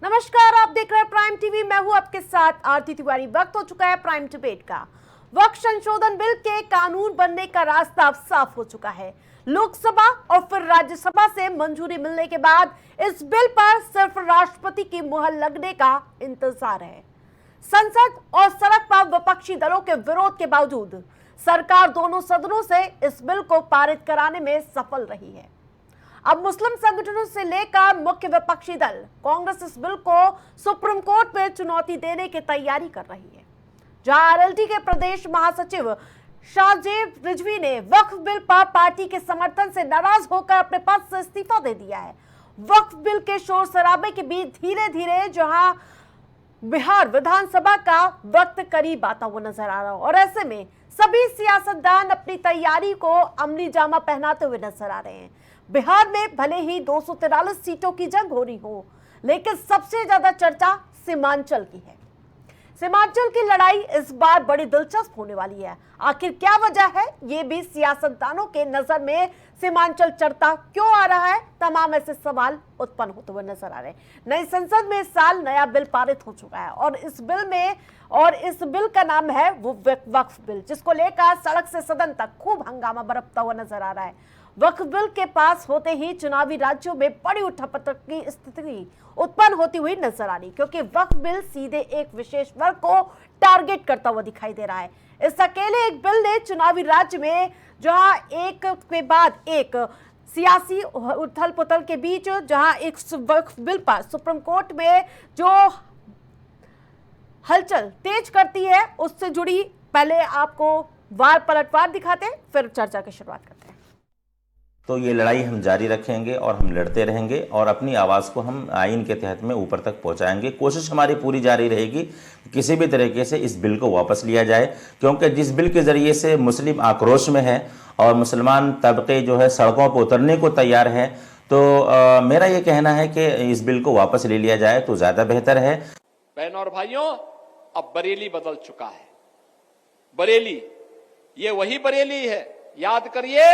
नमस्कार, आप देख रहे हैं प्राइम टीवी। मैं हूं आपके साथ आरती तिवारी। वक्त हो चुका है प्राइम डिबेट का। वक्त संशोधन बिल के कानून बनने का रास्ता अब साफ हो चुका है। लोकसभा और फिर राज्यसभा से मंजूरी मिलने के बाद इस बिल पर सिर्फ राष्ट्रपति की मुहर लगने का इंतजार है। संसद और सड़क पर विपक्षी दलों के विरोध के बावजूद सरकार दोनों सदनों से इस बिल को पारित कराने में सफल रही है। अब मुस्लिम संगठनों से लेकर मुख्य विपक्षी दल कांग्रेस इस बिल को सुप्रीम कोर्ट में चुनौती देने की तैयारी कर रही है। जहां आरएलडी के प्रदेश महासचिव शाहजेब रिजवी ने वक्फ बिल पर पार्टी के समर्थन से नाराज होकर अपने पद से इस्तीफा दे दिया है। वक्फ बिल के शोर शराबे के बीच धीरे धीरे जहां बिहार विधानसभा का वक्त करीब आता हुआ नजर आ रहा है और ऐसे में सभी सियासतदान अपनी तैयारी को अमली जामा पहनाते हुए नजर आ रहे हैं। बिहार में भले ही 243 सीटों की जंग हो रही हो, लेकिन सबसे ज्यादा चर्चा सीमांचल की है। सीमांचल की लड़ाई इस बार बड़ी दिलचस्प होने वाली है। आखिर क्या वजह है, ये भी सियासतदानों के नजर में सीमांचल चढ़ता क्यों आ रहा है, तमाम ऐसे सवाल उत्पन्न होते हुए नजर आ रहे हैं। नई संसद में इस साल नया बिल पारित हो चुका है और इस बिल का नाम है वो वक्फ बिल, जिसको लेकर सड़क से सदन तक खूब हंगामा बरपता हुआ नजर आ रहा है। वक्फ बिल के पास होते ही चुनावी राज्यों में बड़ी उठापटक की स्थिति उत्पन्न होती हुई नजर आ रही, क्योंकि वक्फ बिल सीधे एक विशेष वर्ग को टारगेट करता हुआ दिखाई दे रहा है। इस अकेले एक बिल ने चुनावी राज्य में जहां एक के बाद एक सियासी उथल पुथल के बीच जहां एक वक्फ बिल पर सुप्रीम कोर्ट में जो हलचल तेज करती है, उससे जुड़ी पहले आपको वार पलटवार दिखाते हैं, फिर चर्चा की शुरुआत करते हैं। तो ये लड़ाई हम जारी रखेंगे और हम लड़ते रहेंगे और अपनी आवाज़ को हम आइन के तहत में ऊपर तक पहुंचाएंगे। कोशिश हमारी पूरी जारी रहेगी कि किसी भी तरीके से इस बिल को वापस लिया जाए, क्योंकि जिस बिल के ज़रिए से मुस्लिम आक्रोश में है और मुसलमान तबके जो है सड़कों पर उतरने को तैयार है, तो मेरा ये कहना है कि इस बिल को वापस ले लिया जाए तो ज़्यादा बेहतर है। बहनों और भाइयों, अब बरेली बदल चुका है। बरेली ये वही बरेली है। याद करिए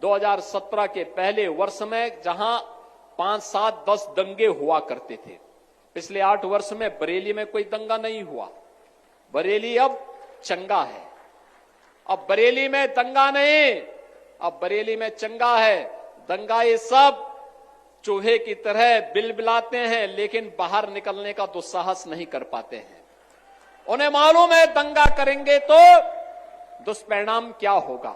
2017 के पहले वर्ष में जहां 5, 7, 10 दंगे हुआ करते थे, पिछले 8 वर्ष में बरेली में कोई दंगा नहीं हुआ। बरेली अब चंगा है। अब बरेली में दंगा नहीं, अब बरेली में चंगा है। दंगा ये सब चूहे की तरह बिलबिलाते हैं, लेकिन बाहर निकलने का दुस्साहस नहीं कर पाते हैं। उन्हें मालूम है दंगा करेंगे तो दुष्परिणाम क्या होगा।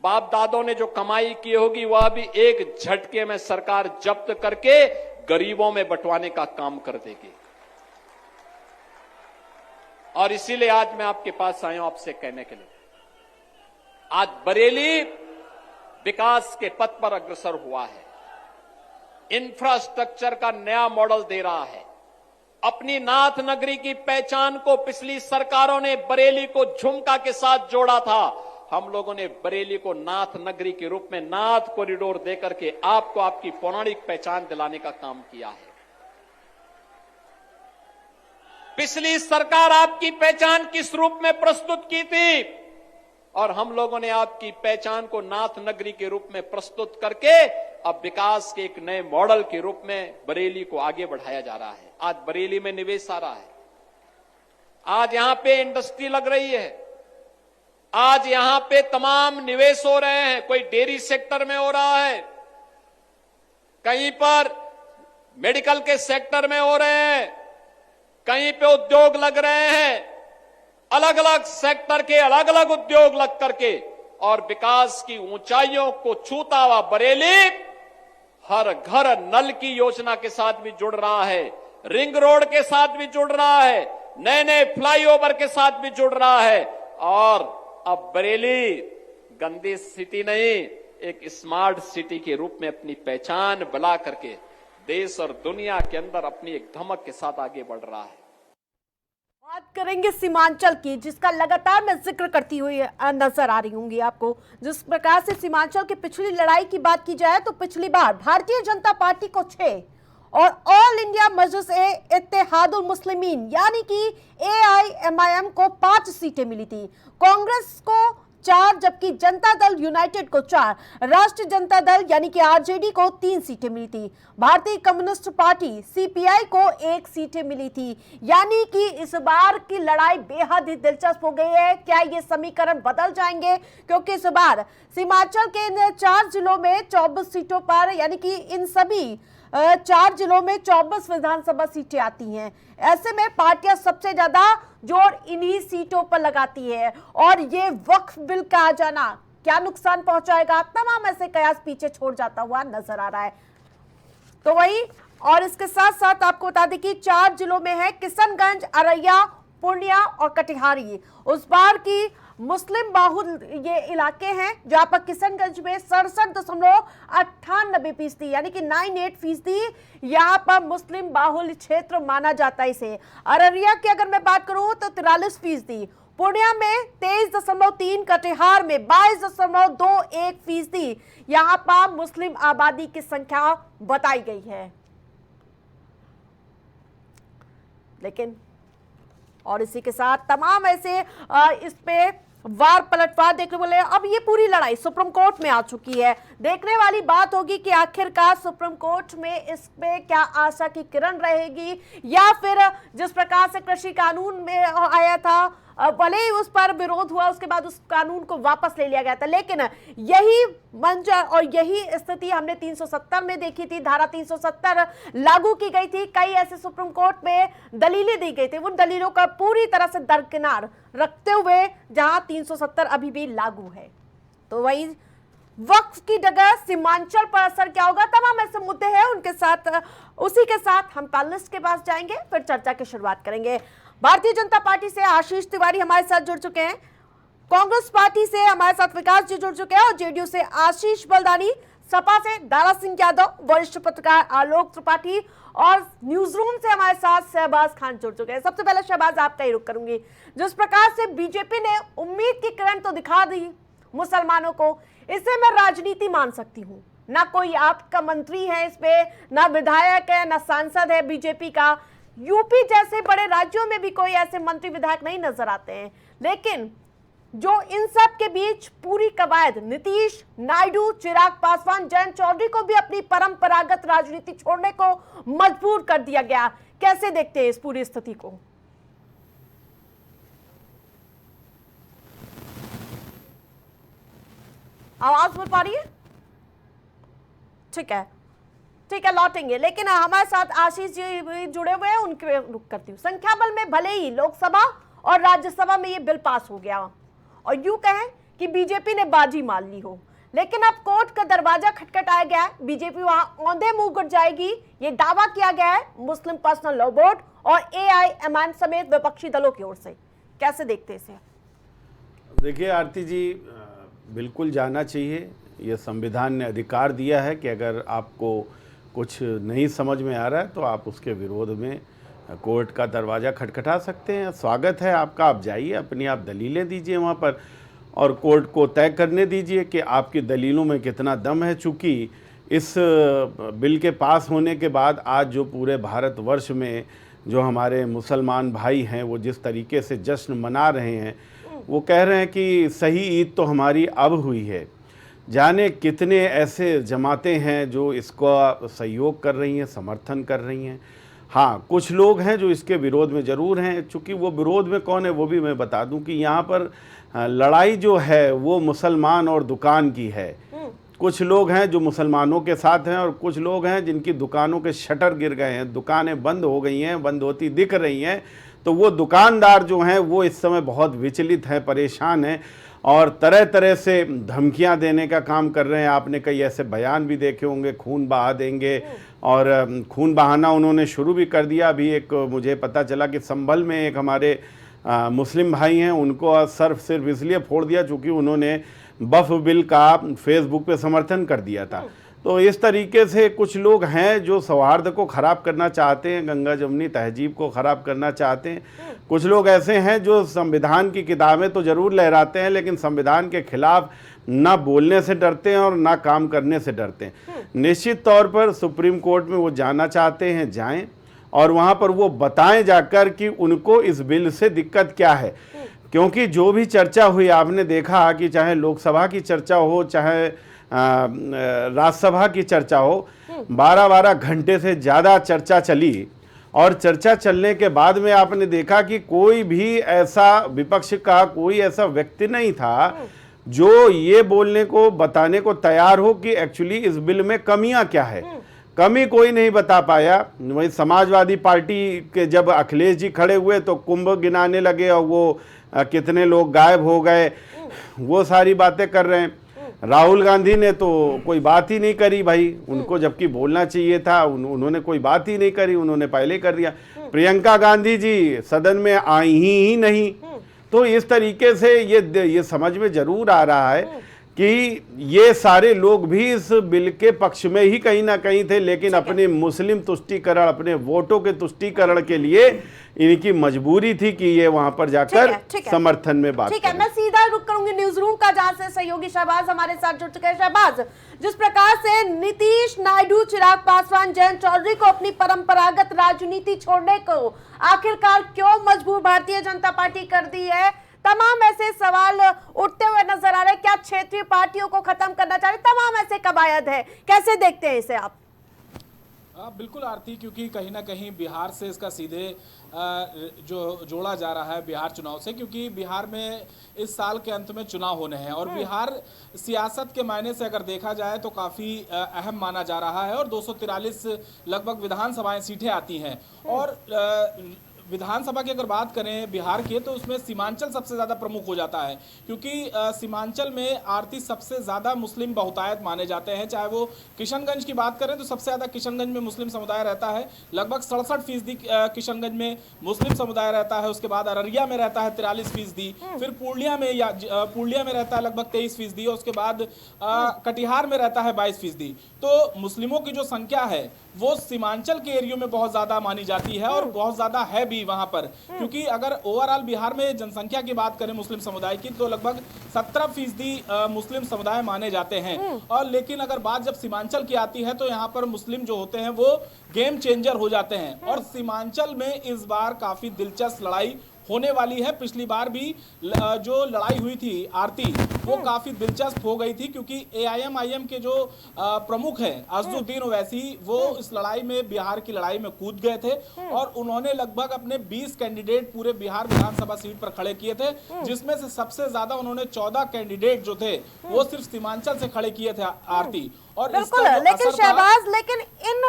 बाप दादों ने जो कमाई की होगी वह भी एक झटके में सरकार जब्त करके गरीबों में बंटवाने का काम कर देगी। और इसीलिए आज मैं आपके पास आया हूं आपसे कहने के लिए, आज बरेली विकास के पथ पर अग्रसर हुआ है। इंफ्रास्ट्रक्चर का नया मॉडल दे रहा है। अपनी नाथ नगरी की पहचान को पिछली सरकारों ने बरेली को झुमका के साथ जोड़ा था। हम लोगों ने बरेली को नाथ नगरी के रूप में नाथ कॉरिडोर देकर के आपको आपकी पौराणिक पहचान दिलाने का काम किया है। पिछली सरकार आपकी पहचान किस रूप में प्रस्तुत की थी और हम लोगों ने आपकी पहचान को नाथ नगरी के रूप में प्रस्तुत करके अब विकास के एक नए मॉडल के रूप में बरेली को आगे बढ़ाया जा रहा है। आज बरेली में निवेश आ रहा है। आज यहां पे इंडस्ट्री लग रही है। आज यहां पे तमाम निवेश हो रहे हैं। कोई डेयरी सेक्टर में हो रहा है, कहीं पर मेडिकल के सेक्टर में हो रहे हैं, कहीं पे उद्योग लग रहे हैं। अलग अलग सेक्टर के अलग अलग उद्योग लग करके और विकास की ऊंचाइयों को छूता हुआ बरेली हर घर नल की योजना के साथ भी जुड़ रहा है, रिंग रोड के साथ भी जुड़ रहा है, नए नए फ्लाईओवर के साथ भी जुड़ रहा है। और अब बरेली गंदी सिटी नहीं, एक स्मार्ट सिटी के रूप में अपनी पहचान बना करके देश और दुनिया के अंदर अपनी एक धमक के साथ आगे बढ़ रहा है। बात करेंगे सीमांचल की, जिसका लगातार मैं जिक्र करती हुई नजर आ रही होंगी आपको। जिस प्रकार से सीमांचल की पिछली लड़ाई की बात की जाए तो पिछली बार भारतीय जनता पार्टी को 6 और ऑल इंडिया मजलिस-ए-इत्तेहादुल मुस्लिमीन यानी कि AIMIM को 5 सीटें मिली थी। कांग्रेस को 4, जबकि जनता दल यूनाइटेड को 4, राष्ट्रीय जनता दल यानी कि आरजेडी को 3 सीटें मिली थी। भारतीय कम्युनिस्ट पार्टी सीपीआई को 1 सीटें मिली थी। यानी कि इस बार की लड़ाई बेहद ही दिलचस्प हो गई है। क्या ये समीकरण बदल जाएंगे? क्योंकि इस बार सीमांचल के इन 4 जिलों में 24 सीटों पर, यानी कि इन सभी 4 जिलों में 24 विधानसभा सीटें आती हैं। ऐसे में पार्टियां सबसे ज्यादा जोर इन्हीं सीटों पर लगाती है। और ये वक्फ बिल का आ जाना क्या नुकसान पहुंचाएगा, तमाम ऐसे कयास पीछे छोड़ जाता हुआ नजर आ रहा है। तो वही, और इसके साथ साथ आपको बता दें कि 4 जिलों में है किशनगंज, अररिया, पूर्णिया और कटिहार। उस बार की मुस्लिम बाहुल ये इलाके हैं, जहां पर किशनगंज में 67.98% यानी कि 98% यहाँ पर मुस्लिम बाहुल क्षेत्र माना जाता है इसे। अररिया की अगर मैं बात करूं तो 43%, पूर्णिया में 23.3, कटिहार में 22.21% यहाँ पर मुस्लिम आबादी की संख्या बताई गई है। लेकिन और इसी के साथ तमाम ऐसे इस पे वार पलटवार देखने को मिले। अब ये पूरी लड़ाई सुप्रीम कोर्ट में आ चुकी है। देखने वाली बात होगी कि आखिरकार सुप्रीम कोर्ट में इस पे क्या आशा की किरण रहेगी, या फिर जिस प्रकार से कृषि कानून में आया था, भले ही उस पर विरोध हुआ, उसके बाद उस कानून को वापस ले लिया गया था, लेकिन यही मंजर और यही स्थिति हमने 370 में देखी थी। धारा 370 लागू की गई थी, कई ऐसे सुप्रीम कोर्ट में दलीलें दी गई थी, उन दलीलों का पूरी तरह से दरकिनार रखते हुए जहां 370 अभी भी लागू है। तो वही वक्फ की जगह सीमांचल पर असर क्या होगा, तमाम ऐसे मुद्दे हैं उनके साथ। उसी के साथ हम पैनलिस्ट के पास जाएंगे, फिर चर्चा की शुरुआत करेंगे। भारतीय जनता पार्टी से आशीष तिवारी हमारे साथ जुड़ चुके हैं, कांग्रेस पार्टी से हमारे साथ विकास जी जुड़ चुके हैं, और जेडीयू से आशीष बलदानी, सपा से दारा सिंह यादव, वरिष्ठ पत्रकार आलोक त्रिपाठी, और न्यूज रूम से हमारे साथ शहबाज खान जुड़ चुके हैं। सबसे पहले शहबाज आपका ही रुख करूंगी। जिस प्रकार से बीजेपी ने उम्मीद की किरण तो दिखा दी मुसलमानों को, इसे मैं राजनीति मान सकती हूँ। ना कोई आपका मंत्री है इस पे, ना विधायक है, ना सांसद है बीजेपी का। यूपी जैसे बड़े राज्यों में भी कोई ऐसे मंत्री विधायक नहीं नजर आते हैं, लेकिन जो इन सब के बीच पूरी कवायद नीतीश, नायडू, चिराग पासवान, जयंत चौधरी को भी अपनी परंपरागत राजनीति छोड़ने को मजबूर कर दिया गया। कैसे देखते हैं इस पूरी स्थिति को? आवाज मिल पा रही है? ठीक है, लौटेंगे, लेकिन हमारे साथ आशीष जी जुड़े हुए हैं, उनके रुख करती हूँ। संख्या बल में भले ही लोकसभा और राज्यसभा में ये बिल पास हो गया और यूं कहें कि बीजेपी ने बाजी मान ली हो, लेकिन अब कोर्ट का दरवाजा खटखटाया गया है। बीजेपी वहां औंधे मुंह गुट जाएगी, ये दावा किया गया है मुस्लिम पर्सनल लॉ बोर्ड और एआईएमआईएम समेत विपक्षी दलों की ओर से। कैसे देखते हैं इसे? देखिए आरती जी, बिल्कुल जाना चाहिए। ये संविधान ने अधिकार दिया है कि अगर आपको कुछ नहीं समझ में आ रहा है तो आप उसके विरोध में कोर्ट का दरवाज़ा खटखटा सकते हैं। स्वागत है आपका, आप जाइए, अपनी आप दलीलें दीजिए वहाँ पर, और कोर्ट को तय करने दीजिए कि आपकी दलीलों में कितना दम है। चूँकि इस बिल के पास होने के बाद आज जो पूरे भारतवर्ष में जो हमारे मुसलमान भाई हैं वो जिस तरीके से जश्न मना रहे हैं, वो कह रहे हैं कि सही ईद तो हमारी अब हुई है। जाने कितने ऐसे जमातें हैं जो इसका सहयोग कर रही हैं, समर्थन कर रही हैं। हाँ, कुछ लोग हैं जो इसके विरोध में ज़रूर हैं। चूँकि वो विरोध में कौन है वो भी मैं बता दूं कि यहाँ पर लड़ाई जो है वो मुसलमान और दुकान की है। कुछ लोग हैं जो मुसलमानों के साथ हैं और कुछ लोग हैं जिनकी दुकानों के शटर गिर गए हैं, दुकानें बंद हो गई हैं, बंद होती दिख रही हैं। तो वो दुकानदार जो हैं वो इस समय बहुत विचलित हैं, परेशान हैं और तरह तरह से धमकियां देने का काम कर रहे हैं। आपने कई ऐसे बयान भी देखे होंगे, खून बहा देंगे, और खून बहाना उन्होंने शुरू भी कर दिया। अभी एक मुझे पता चला कि संभल में एक हमारे मुस्लिम भाई हैं, उनको सिर्फ इसलिए फोड़ दिया चूँकि उन्होंने वक्फ बिल का फेसबुक पे समर्थन कर दिया था। तो इस तरीके से कुछ लोग हैं जो सौहार्द को ख़राब करना चाहते हैं, गंगा जमुनी तहजीब को ख़राब करना चाहते हैं। कुछ लोग ऐसे हैं जो संविधान की किताबें तो ज़रूर लहराते हैं लेकिन संविधान के खिलाफ ना बोलने से डरते हैं और ना काम करने से डरते हैं। निश्चित तौर पर सुप्रीम कोर्ट में वो जाना चाहते हैं, जाएं और वहाँ पर वो बताएं जाकर कि उनको इस बिल से दिक्कत क्या है। क्योंकि जो भी चर्चा हुई आपने देखा कि चाहे लोकसभा की चर्चा हो चाहे राज्यसभा की चर्चा हो, 12-12 घंटे से ज़्यादा चर्चा चली। और चर्चा चलने के बाद में आपने देखा कि कोई भी ऐसा विपक्ष का कोई ऐसा व्यक्ति नहीं था जो ये बोलने को बताने को तैयार हो कि एक्चुअली इस बिल में कमियां क्या है। कमी कोई नहीं बता पाया। वही समाजवादी पार्टी के जब अखिलेश जी खड़े हुए तो कुंभ गिनाने लगे और वो कितने लोग गायब हो गए, वो सारी बातें कर रहे हैं। राहुल गांधी ने तो कोई बात ही नहीं करी भाई, उनको जबकि बोलना चाहिए था उन्होंने कोई बात ही नहीं करी, उन्होंने पहले ही कर दिया। प्रियंका गांधी जी सदन में आई ही नहीं। तो इस तरीके से ये समझ में जरूर आ रहा है कि ये सारे लोग भी इस बिल के पक्ष में ही कहीं ना कहीं थे, लेकिन अपने मुस्लिम तुष्टीकरण, अपने वोटों के तुष्टीकरण के लिए इनकी मजबूरी थी कि ये वहां पर जाकर समर्थन में बात ठीक है। मैं सीधा रुक करूंगी न्यूज रूम का, जहां से सहयोगी शहबाज हमारे साथ जुड़ चुके हैं। शहबाज, जिस प्रकार से नीतीश नायडू, चिराग पासवान, जयंत चौधरी को अपनी परंपरागत राजनीति छोड़ने को आखिरकार क्यों मजबूर भारतीय जनता पार्टी कर दी है, तमाम ऐसे सवाल उठते हुए नजर आ रहे हैं। क्या क्षेत्रीय पार्टियों को खत्म करना चाह रहे, तमाम ऐसे कवायद है, कैसे देखते हैं इसे आप? बिल्कुल आरती, क्योंकि कहीं ना कहीं बिहार से इसका सीधे जो जोड़ा जा रहा है बिहार चुनाव से, क्योंकि बिहार में इस साल के अंत में चुनाव होने हैं और बिहार सियासत के मायने से अगर देखा जाए तो काफ़ी अहम माना जा रहा है और 243 लगभग विधानसभाएं सीटें आती हैं। और विधानसभा की अगर बात करें बिहार की तो उसमें सीमांचल सबसे ज़्यादा प्रमुख हो जाता है, क्योंकि सीमांचल में आरती सबसे ज़्यादा मुस्लिम बहुतायत माने जाते हैं। चाहे वो किशनगंज की बात करें तो सबसे ज़्यादा किशनगंज में मुस्लिम समुदाय रहता है, लगभग 67% किशनगंज में मुस्लिम समुदाय रहता है। उसके बाद अररिया में रहता है 43%, फिर पूर्णिया में रहता है लगभग 23%, और उसके बाद कटिहार में रहता है 22%। तो मुस्लिमों की जो संख्या है वो सीमांचल के एरियो में बहुत ज़्यादा मानी जाती है और बहुत ज़्यादा है भी वहां पर, क्योंकि अगर ओवरऑल बिहार में जनसंख्या की बात करें मुस्लिम समुदाय की तो लगभग 17% मुस्लिम समुदाय माने जाते हैं। और लेकिन अगर बात जब सीमांचल की आती है तो यहाँ पर मुस्लिम जो होते हैं वो गेम चेंजर हो जाते हैं। और सीमांचल में इस बार काफी दिलचस्प लड़ाई होने वाली है। पिछली बार भी जो लड़ाई हुई थी आरती वो काफी दिलचस्प हो गई थी, क्योंकि AIM के जो प्रमुख हैं असदुद्दीन ओवैसी वो इस लड़ाई में, बिहार की लड़ाई में कूद गए थे और उन्होंने लगभग अपने 20 कैंडिडेट पूरे बिहार विधानसभा सीट पर खड़े किए थे, जिसमें से सबसे ज्यादा उन्होंने 14 कैंडिडेट जो थे वो सिर्फ सीमांचल से खड़े किए थे आरती। और बिल्कुल, लेकिन शहबाज, लेकिन इन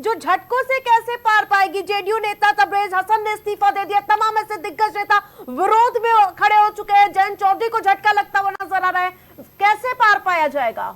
जो झटकों से कैसे पार पाएगी? जेडीयू नेता तबरेज हसन ने इस्तीफा दे दिया, तमाम ऐसे दिग्गज नेता विरोध में खड़े हो चुके हैं, जयंत चौधरी को झटका लगता हुआ नजर आ रहा है, कैसे पार पाया जाएगा?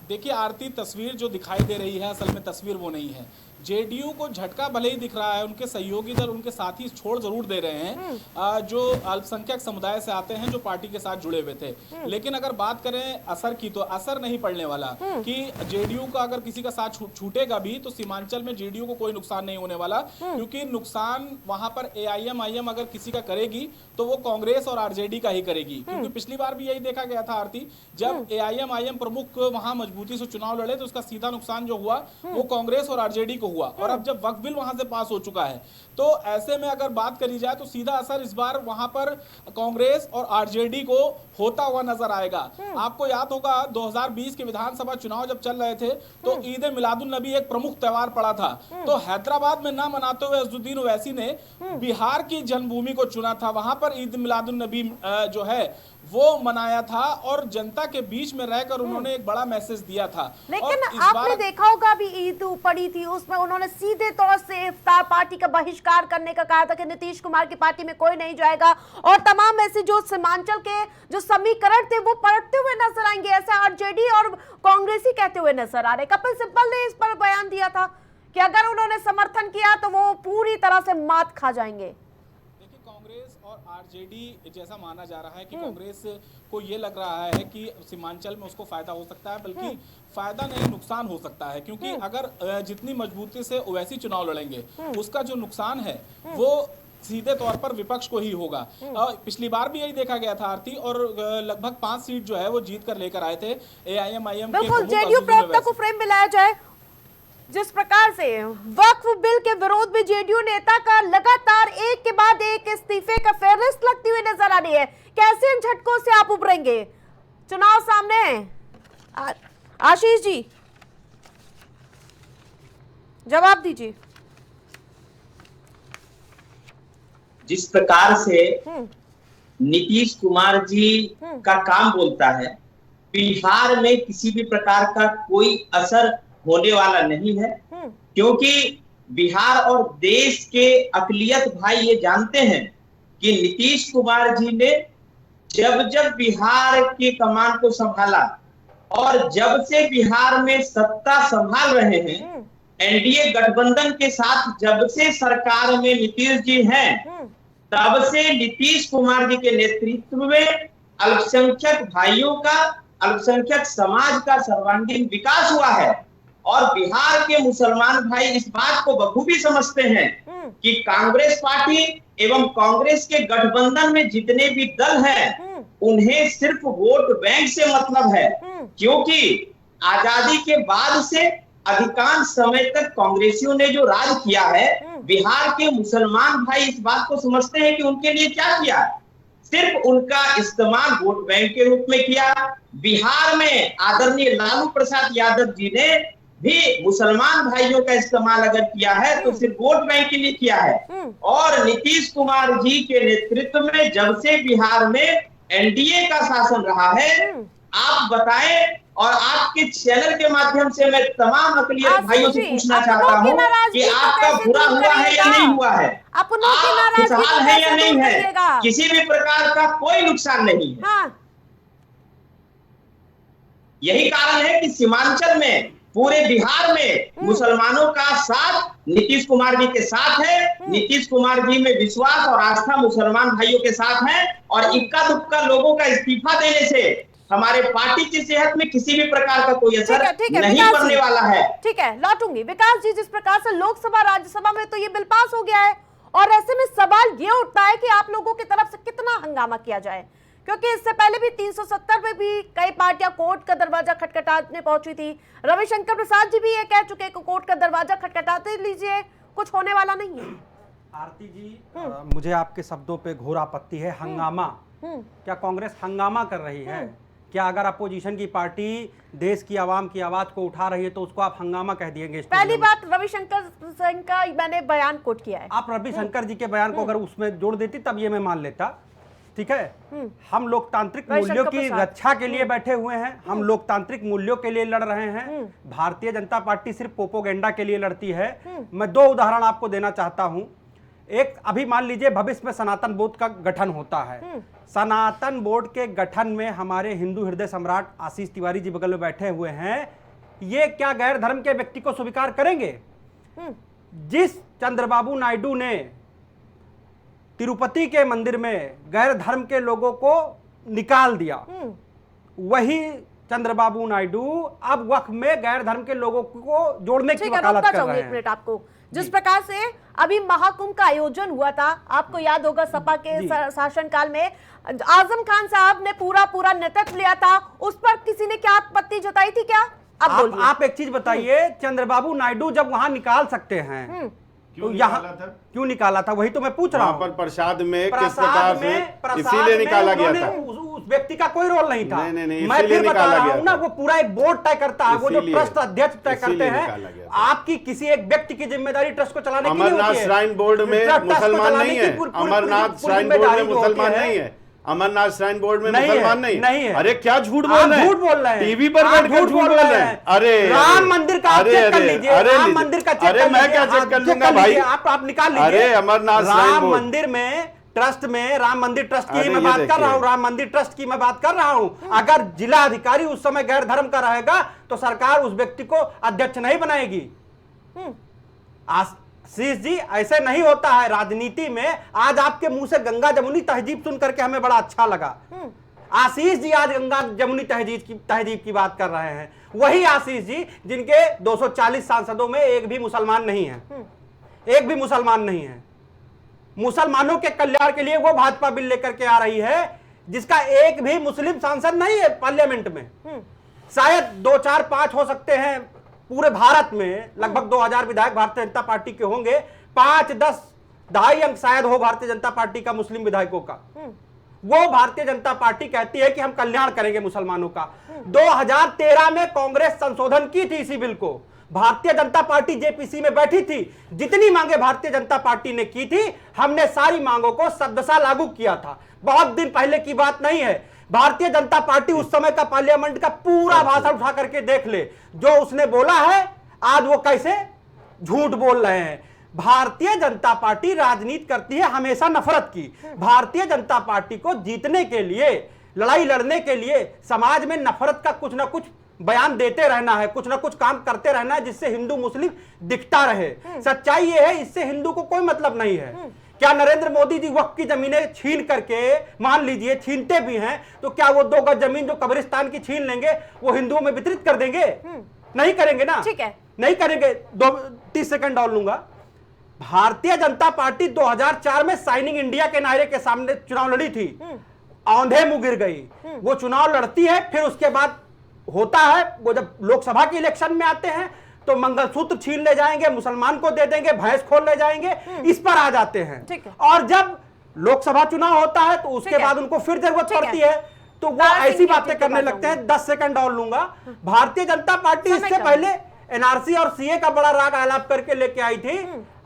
देखिए आरती, तस्वीर जो दिखाई दे रही है असल में तस्वीर वो नहीं है। जेडीयू को झटका भले ही दिख रहा है, उनके सहयोगी दल, उनके साथी छोड़ जरूर दे रहे हैं जो अल्पसंख्यक समुदाय से आते हैं, जो पार्टी के साथ जुड़े हुए थे। लेकिन अगर बात करें असर की तो असर नहीं पड़ने वाला, कि जेडीयू का अगर किसी का साथ छूटेगा भी तो सीमांचल में जेडीयू को कोई नुकसान नहीं होने वाला, क्योंकि नुकसान वहां पर AIM अगर किसी का करेगी तो वो कांग्रेस और आरजेडी का ही करेगी। क्योंकि पिछली बार भी यही देखा गया था आरती, जब AIM प्रमुख वहां मजबूती से चुनाव लड़े तो उसका सीधा नुकसान जो हुआ वो कांग्रेस और आरजेडी को हुआ। और अब जब वक्फ बिल वहां से पास हो चुका है तो ऐसे में अगर बात करी जाए तो सीधा असर इस बार वहां पर कांग्रेस और आरजेडी को होता हुआ नजर आएगा। आपको याद होगा 2020 के विधानसभा चुनाव जब चल रहे थे तो ईद मिलादुन नबी एक प्रमुख त्योहार पड़ा था, तो हैदराबाद में ना मनाते हुए असदुद्दीन ओवैसी ने बिहार की जन्मभूमि को चुना था, वहां पर ईद मिलादुन नबी जो है वो मनाया था और जनता के बीच में रहकर उन्होंने एक बड़ा मैसेज दिया था। लेकिन आपने देखा होगा अभी ईद पड़ी थी, उसमें उन्होंने सीधे तौर से इफ्तार पार्टी का बहिष्कार करने का कहा था कि नीतीश कुमार की पार्टी में कोई नहीं जाएगा, और तमाम ऐसे जो सीमांचल के जो समीकरण थे वो पलटते हुए नजर आएंगे, ऐसे आरजेडी और कांग्रेसी कहते हुए नजर आ रहे। कपिल सिब्बल ने इस पर बयान दिया था कि अगर उन्होंने समर्थन किया तो वो पूरी तरह से मात खा जाएंगे। कांग्रेस और आरजेडी जैसा माना जा रहा है कि कांग्रेस को ये लग रहा है कि सीमांचल में उसको फायदा हो सकता है, बल्कि फायदा नहीं नुकसान हो सकता है, क्योंकि अगर जितनी मजबूती से ओवैसी चुनाव लड़ेंगे उसका जो नुकसान है वो सीधे तौर पर विपक्ष को ही होगा। पिछली बार भी यही देखा गया था आरती, और लगभग 5 सीट जो है वो जीत कर लेकर आए थे AIM बिल्कुल, जेडीयू प्रवक्ता को फ्रेम में लाया जाए। जिस प्रकार से वक्फ बिल के विरोध में जेडीयू नेता का लगातार एक के बाद एक इस्तीफे का फेहरिस्त लगती हुई नजर आ रही है, कैसे इन झटकों से आप उभरेंगे? चुनाव सामने है। आशीष जी जवाब दीजिए। जिस प्रकार से नीतीश कुमार जी का काम बोलता है, बिहार में किसी भी प्रकार का कोई असर होने वाला नहीं है, क्योंकि बिहार और देश के अकलियत भाई ये जानते हैं कि नीतीश कुमार जी ने जब जब बिहार की कमान को संभाला और जब से बिहार में सत्ता संभाल रहे हैं, एनडीए गठबंधन के साथ जब से सरकार में नीतीश जी हैं, तब से नीतीश कुमार जी के नेतृत्व में अल्पसंख्यक भाइयों का, अल्पसंख्यक समाज का सर्वांगीण विकास हुआ है। और बिहार के मुसलमान भाई इस बात को बखूबी समझते हैं कि कांग्रेस पार्टी एवं कांग्रेस के गठबंधन में जितने भी दल हैं, उन्हें सिर्फ वोट बैंक से मतलब है, क्योंकि आजादी के बाद से अधिकांश समय तक कांग्रेसियों ने जो राज किया है, बिहार के मुसलमान भाई इस बात को समझते हैं कि उनके लिए क्या किया, सिर्फ उनका इस्तेमाल वोट बैंक के रूप में किया। बिहार में आदरणीय लालू प्रसाद यादव जी ने भी मुसलमान भाइयों का इस्तेमाल अगर किया है तो सिर्फ वोट बैंक के लिए किया है। और नीतीश कुमार जी के नेतृत्व में जब से बिहार में एनडीए का शासन रहा है, आप बताएं, और आपके चैनल के माध्यम से मैं तमाम अकलियत भाइयों से पूछना चाहता हूं कि आपका बुरा हुआ है या नहीं हुआ है, आप खुशहाल है या नहीं है, किसी भी प्रकार का कोई नुकसान नहीं है। यही कारण है कि सीमांचल में, पूरे बिहार में मुसलमानों का साथ नीतीश कुमार जी के साथ है। नीतीश कुमार जी में विश्वास और आस्था मुसलमान भाइयों के साथ है, और इक्का दुक्का लोगों का इस्तीफा देने से हमारे पार्टी की सेहत में किसी भी प्रकार का कोई असर नहीं पड़ने वाला है। ठीक है, लौटूंगी। विकास जी, जिस प्रकार से लोकसभा राज्यसभा में तो ये बिल पास हो गया है, और ऐसे में सवाल ये उठता है कि आप लोगों की तरफ से कितना हंगामा किया जाए, क्योंकि इससे पहले भी 370 में भी कई पार्टियां कोर्ट का दरवाजा खटखटाने पहुंची थी। रविशंकर प्रसाद जी भी ये कह चुके कि कोर्ट का दरवाजा खटखटाते लीजिए, कुछ होने वाला नहीं है। आरती जी, मुझे आपके शब्दों पे घोर आपत्ति है। हंगामा, क्या कांग्रेस हंगामा कर रही है? क्या अगर अपोजिशन की पार्टी देश की आवाम की आवाज को उठा रही है तो उसको आप हंगामा कह दिएंगे? पहली बात, रविशंकर सिंह का मैंने बयान कोट किया है। आप रविशंकर जी के बयान को अगर उसमें जोड़ देती तब ये मैं मान लेता। ठीक है, हम लोकतांत्रिक मूल्यों की रक्षा के लिए बैठे हुए हैं, हम लोकतांत्रिक मूल्यों के लिए लड़ रहे हैं। भारतीय जनता पार्टी सिर्फ प्रोपोगेंडा के लिए लड़ती है। मैं दो उदाहरण आपको देना चाहता हूं। एक, अभी मान लीजिए भविष्य में सनातन बोर्ड का गठन होता है। सनातन बोर्ड के गठन में हमारे हिंदू हृदय सम्राट आशीष तिवारी जी बगल में बैठे हुए हैं, ये क्या गैर धर्म के व्यक्ति को स्वीकार करेंगे? जिस चंद्रबाबू नायडू ने तिरुपति के मंदिर में गैर धर्म के लोगों को निकाल दिया, वही चंद्रबाबू नायडू अब वक्फ में गैर धर्म के लोगों को जोड़ने की वकालत कर रहे हैं। आपको जिस प्रकार से अभी महाकुंभ का आयोजन हुआ था, आपको याद होगा सपा के शासनकाल में आजम खान साहब ने पूरा नेतृत्व लिया था, उस पर किसी ने क्या आपत्ति जताई थी क्या? अब आप एक चीज बताइए, चंद्रबाबू नायडू जब वहां निकाल सकते हैं तो यहाँ क्यों निकाला था? वही तो मैं पूछ रहा हूँ। पर प्रसाद में किस प्रकार से इसीलिए निकाला गया था? उस व्यक्ति का कोई रोल नहीं था। नहीं, मैं फिर बता रहा हूँ ना, वो पूरा एक बोर्ड तय करता है, वो जो ट्रस्ट अध्यक्ष तय करते हैं। आपकी किसी एक व्यक्ति की जिम्मेदारी ट्रस्ट को चलाने की नहीं होती है। अमरनाथ श्राइन बोर्ड में मुसलमान नहीं है, अमरनाथ श्राइन बोर्ड में मुसलमान नहीं है, अमरनाथ श्राइन बोर्ड में मुसलमान नहीं है। अरे क्या झूठ बोल रहे हैं? झूठ बोल रहे हैं, टीवी पर बैठकर झूठ बोल रहे हैं। अरे राम मंदिर का चेक कर लीजिए, राम मंदिर का चेक कर लीजिए। मैं क्या चेक कर लूंगा भाई? आप निकाल लीजिए। अरे अमरनाथ राम मंदिर में ट्रस्ट में, राम मंदिर ट्रस्ट की मैं बात कर रहा हूँ, राम मंदिर ट्रस्ट की मैं बात कर रहा हूँ। अगर जिला अधिकारी उस समय गैर धर्म का रहेगा तो सरकार उस व्यक्ति को अध्यक्ष नहीं बनाएगी। आशीष जी, ऐसे नहीं होता है राजनीति में। आज आपके मुंह से गंगा जमुनी तहजीब सुन करके हमें बड़ा अच्छा लगा। आशीष जी आज गंगा जमुनी तहजीब की बात कर रहे हैं। वही आशीष जी जिनके 240 सांसदों में एक भी मुसलमान नहीं है, एक भी मुसलमान नहीं है। मुसलमानों के कल्याण के लिए वो भाजपा बिल लेकर के आ रही है जिसका एक भी मुस्लिम सांसद नहीं है पार्लियामेंट में। शायद 2, 4, 5 हो सकते हैं पूरे भारत में लगभग 2000 विधायक भारतीय जनता पार्टी के होंगे, 5-10 2.5 अंक शायद हो भारतीय जनता पार्टी का मुस्लिम विधायकों का। वो भारतीय जनता पार्टी कहती है कि हम कल्याण करेंगे मुसलमानों का। 2013 में कांग्रेस संशोधन की थी इसी बिल को, भारतीय जनता पार्टी जेपीसी में बैठी थी, जितनी मांगे भारतीय जनता पार्टी ने की थी, हमने सारी मांगों को शब्दशः लागू किया था। बहुत दिन पहले की बात नहीं है। भारतीय जनता पार्टी उस समय का पार्लियामेंट का पूरा भाषण उठा करके देख ले, जो उसने बोला है आज वो कैसे झूठ बोल रहे हैं। भारतीय जनता पार्टी राजनीति करती है हमेशा नफरत की। भारतीय जनता पार्टी को जीतने के लिए, लड़ाई लड़ने के लिए समाज में नफरत का कुछ ना कुछ बयान देते रहना है, कुछ ना कुछ काम करते रहना है, जिससे हिंदू मुस्लिम दिखता रहे। सच्चाई ये है, इससे हिंदू को कोई मतलब नहीं है। क्या नरेंद्र मोदी जी वक्फ की जमीनें छीन करके, मान लीजिए छीनते भी हैं, तो क्या वो 2 गज जमीन जो कब्रिस्तान की छीन लेंगे वो हिंदुओं में वितरित कर देंगे? नहीं करेंगे ना, ठीक है, नहीं करेंगे। 30 सेकंड और लूंगा। भारतीय जनता पार्टी 2004 में साइनिंग इंडिया के नारे के सामने चुनाव लड़ी थी, औंधे मुंह गिर गई। वो चुनाव लड़ती है, फिर उसके बाद होता है, वो जब लोकसभा के इलेक्शन में आते हैं तो मंगलसूत्र छीन ले जाएंगे, मुसलमान को दे देंगे, भैंस खोल ले जाएंगे, इस पर आ जाते हैं। और जब लोकसभा चुनाव होता है तो उसके बाद उनको फिर जरूरत पड़ती है तो वो ऐसी बातें करने लगते हैं। 10 सेकंड और लूंगा। भारतीय जनता पार्टी इससे पहले एनआरसी और सीए का बड़ा राग आलाप करके लेके आई थी।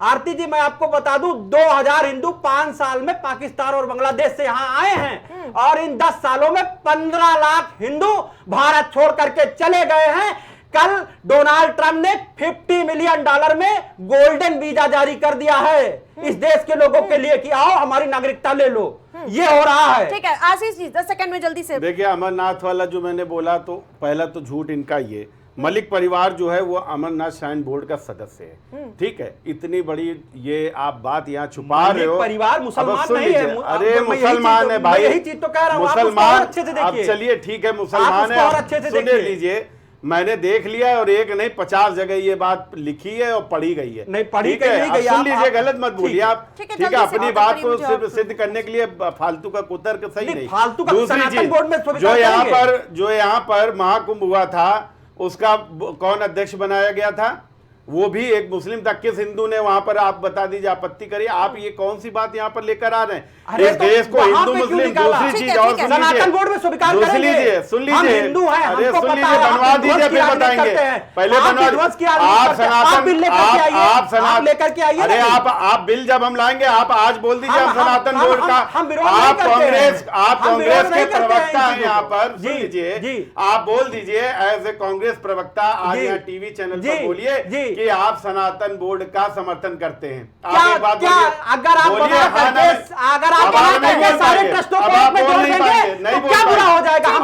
आरती जी, मैं आपको बता दूं, 2000 हिंदू 5 साल में पाकिस्तान और बांग्लादेश से यहां आए हैं, और इन 10 सालों में 15 लाख हिंदू भारत छोड़ करके चले गए हैं। कल डोनाल्ड ट्रंप ने $50 मिलियन में गोल्डन वीजा जारी कर दिया है इस देश के लोगों के लिए कि आओ हमारी नागरिकता ले लो। ये हो रहा है। ठीक है आशीष जी, 10 सेकंड में जल्दी से। देखिए, अमरनाथ वाला जो मैंने बोला, तो पहला तो झूठ इनका ये, मलिक परिवार जो है वो अमरनाथ श्राइन बोर्ड का सदस्य है। ठीक है, इतनी बड़ी ये आप बात यहाँ छुपा रहे हो। परिवार मुसलमान नहीं है। अरे मुसलमान है भाई, यही चीज तो कह रहा हूं, मुसलमान। अच्छे से देखिए। अब चलिए ठीक है, मुसलमान है, सुन लीजिए। मैंने देख लिया और एक नहीं 50 जगह ये बात लिखी है और पढ़ी गई है। नहीं पढ़ी ठीक है, गई, सुन लीजिए, गलत मत बोलिए आप। ठीक है, अपनी बात को सिर्फ सिद्ध करने के लिए फालतू का कुतर्क सही नहीं। फालतू का दूसरी चीज, जो यहाँ पर महाकुंभ हुआ था, उसका कौन अध्यक्ष बनाया गया था? वो भी एक मुस्लिम था। किस हिंदू ने वहां पर, आप बता दीजिए, आपत्ति करिए। आप ये कौन सी बात यहाँ पर लेकर आ रहे हैं? इस देश को हिंदू मुस्लिम, दूसरी चीज और सनातन बोर्ड में स्वीकार करेंगे। सुन लीजिए, अरे सुन लीजिए, बनवा दीजिए, फिर बताएंगे। पहले बनवा, आप सनातन लेकर के आइए। अरे आप बिल जब हम लाएंगे, आप आज बोल दीजिए हम सनातन बोर्ड का। आप कांग्रेस के प्रवक्ता हैं यहाँ पर। सुन लीजिए, आप बोल दीजिए एज ए कांग्रेस प्रवक्ता आज यहाँ टीवी चैनल पर बोलिए कि आप सनातन बोर्ड का समर्थन करते हैं। आप एक बात बोलिए, अगर आप सारे ट्रस्टों को में जोड़ देंगे तो क्या बुरा हो जाएगा? हम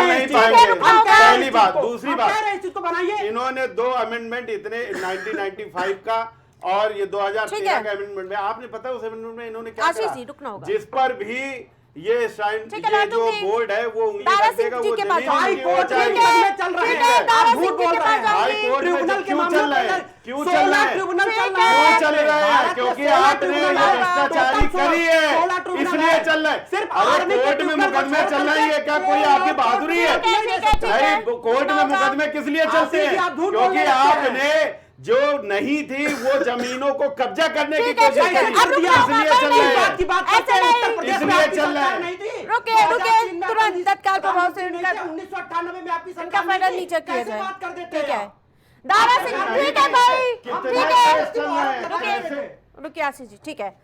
नहीं पाएंगे, पहली बात। दूसरी बात, इसको बनाइए। इन्होंने 2 अमेंडमेंट इतने 1995 का और ये 2013 का अमेंडमेंट में, आपने पता है उस अमेंडमेंट में इन्होंने क्या कहा? जिस पर भी ये श्राइन, ये जो बोर्ड है वो उंगली कर देगा, वो जमीन हाई कोर्ट में चल रहे हैं, आप झूठ बोल रहे हैं। हाई कोर्ट में क्यों चल रहे हैं? क्यों चल रहे हैं? क्यों चल रहे हैं? क्योंकि आपने ये भ्रष्टाचारी करी है, इसलिए चल रहे हैं। अरे कोर्ट में मुकदमे चल रहे हैं, क्या कोई आपकी बहादुरी है? भाई कोर्ट में मुकदमे किस लिए चलते हैं? क्योंकि आपने जो नहीं थी वो जमीनों को कब्जा करने की कोशिश करी, इसलिए चल रहे हैं, इसलिए चल रहे हैं। रुके तुरंत तत्काल प्रभाव से 1998 में आपकी इनका फाइनल नीचे किया जाए। ठीक है, दारा दारा सिंह, ठीक है भाई, ठीक है, रुकिए आशीष जी। ठीक है,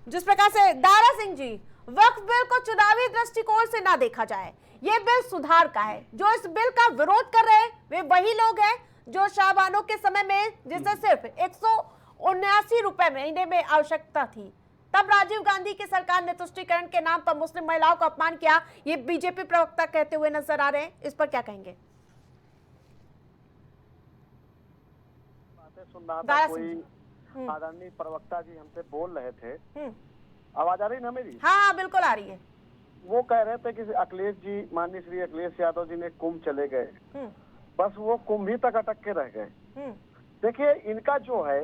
जिस प्रकार से दारा सिंह जी, वक्फ बिल को चुनावी दृष्टिकोण से ना देखा जाए, ये बिल सुधार का है। जो इस बिल का विरोध कर रहे हैं वे वही लोग हैं जो शाहबानों के समय में, जिसे सिर्फ 179 रुपए महीने में आवश्यकता थी, तब राजीव गांधी की सरकार ने तुष्टीकरण के नाम पर मुस्लिम महिलाओं का अपमान किया। ये बीजेपी प्रवक्ता कहते हुए नजर आ रहे हैं, इस पर क्या कहेंगे? बातें सुन रहा था, कोई आदरणीय प्रवक्ता जी हमसे बोल रहे थे। आवाज आ रही ना मेरी? हाँ बिल्कुल आ रही है। वो कह रहे थे कि अखिलेश जी, माननीय श्री अखिलेश यादव जी ने कुंभ चले गए, बस वो कुंभ ही तक अटक के रह गए। देखिए, इनका जो है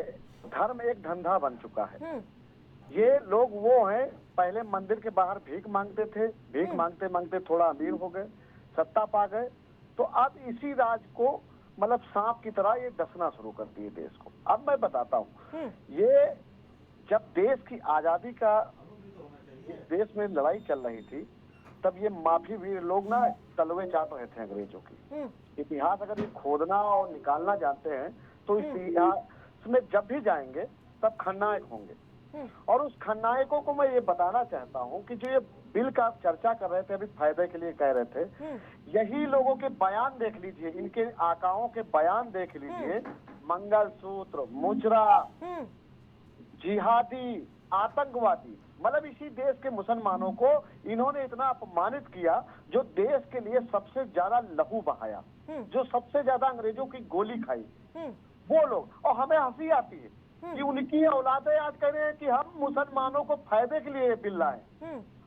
धर्म एक धंधा बन चुका है। ये लोग वो हैं, पहले मंदिर के बाहर भीख मांगते थे, भीख मांगते मांगते थोड़ा अमीर हो गए, सत्ता पा गए, तो अब इसी राज को मतलब सांप की तरह ये डसना शुरू करती है देश को। अब मैं बताता हूँ, ये जब देश की आजादी का इस देश में लड़ाई चल रही थी, तब ये माफी वीर लोग ना तलवे चाट रहे थे अंग्रेजों की। इतिहास अगर ये खोदना और निकालना जानते हैं तो इतिहास में जब भी जाएंगे तब खलनायक होंगे। और उस खलनायकों को मैं ये बताना चाहता हूँ कि जो ये बिल का आप चर्चा कर रहे थे, अभी फायदे के लिए कह रहे थे, यही लोगों के बयान देख लीजिए, इनके आकाओं के बयान देख लीजिए, मंगलसूत्र, मुजरा, जिहादी, आतंकवादी, मतलब इसी देश के मुसलमानों को इन्होंने इतना अपमानित किया, जो देश के लिए सबसे ज्यादा लहू बहाया, जो सबसे ज्यादा अंग्रेजों की गोली खाई, वो लोग। और हमें हंसी आती है कि उनकी औलादे आज कह रहे हैं कि हम मुसलमानों को फायदे के लिए बिल लाए।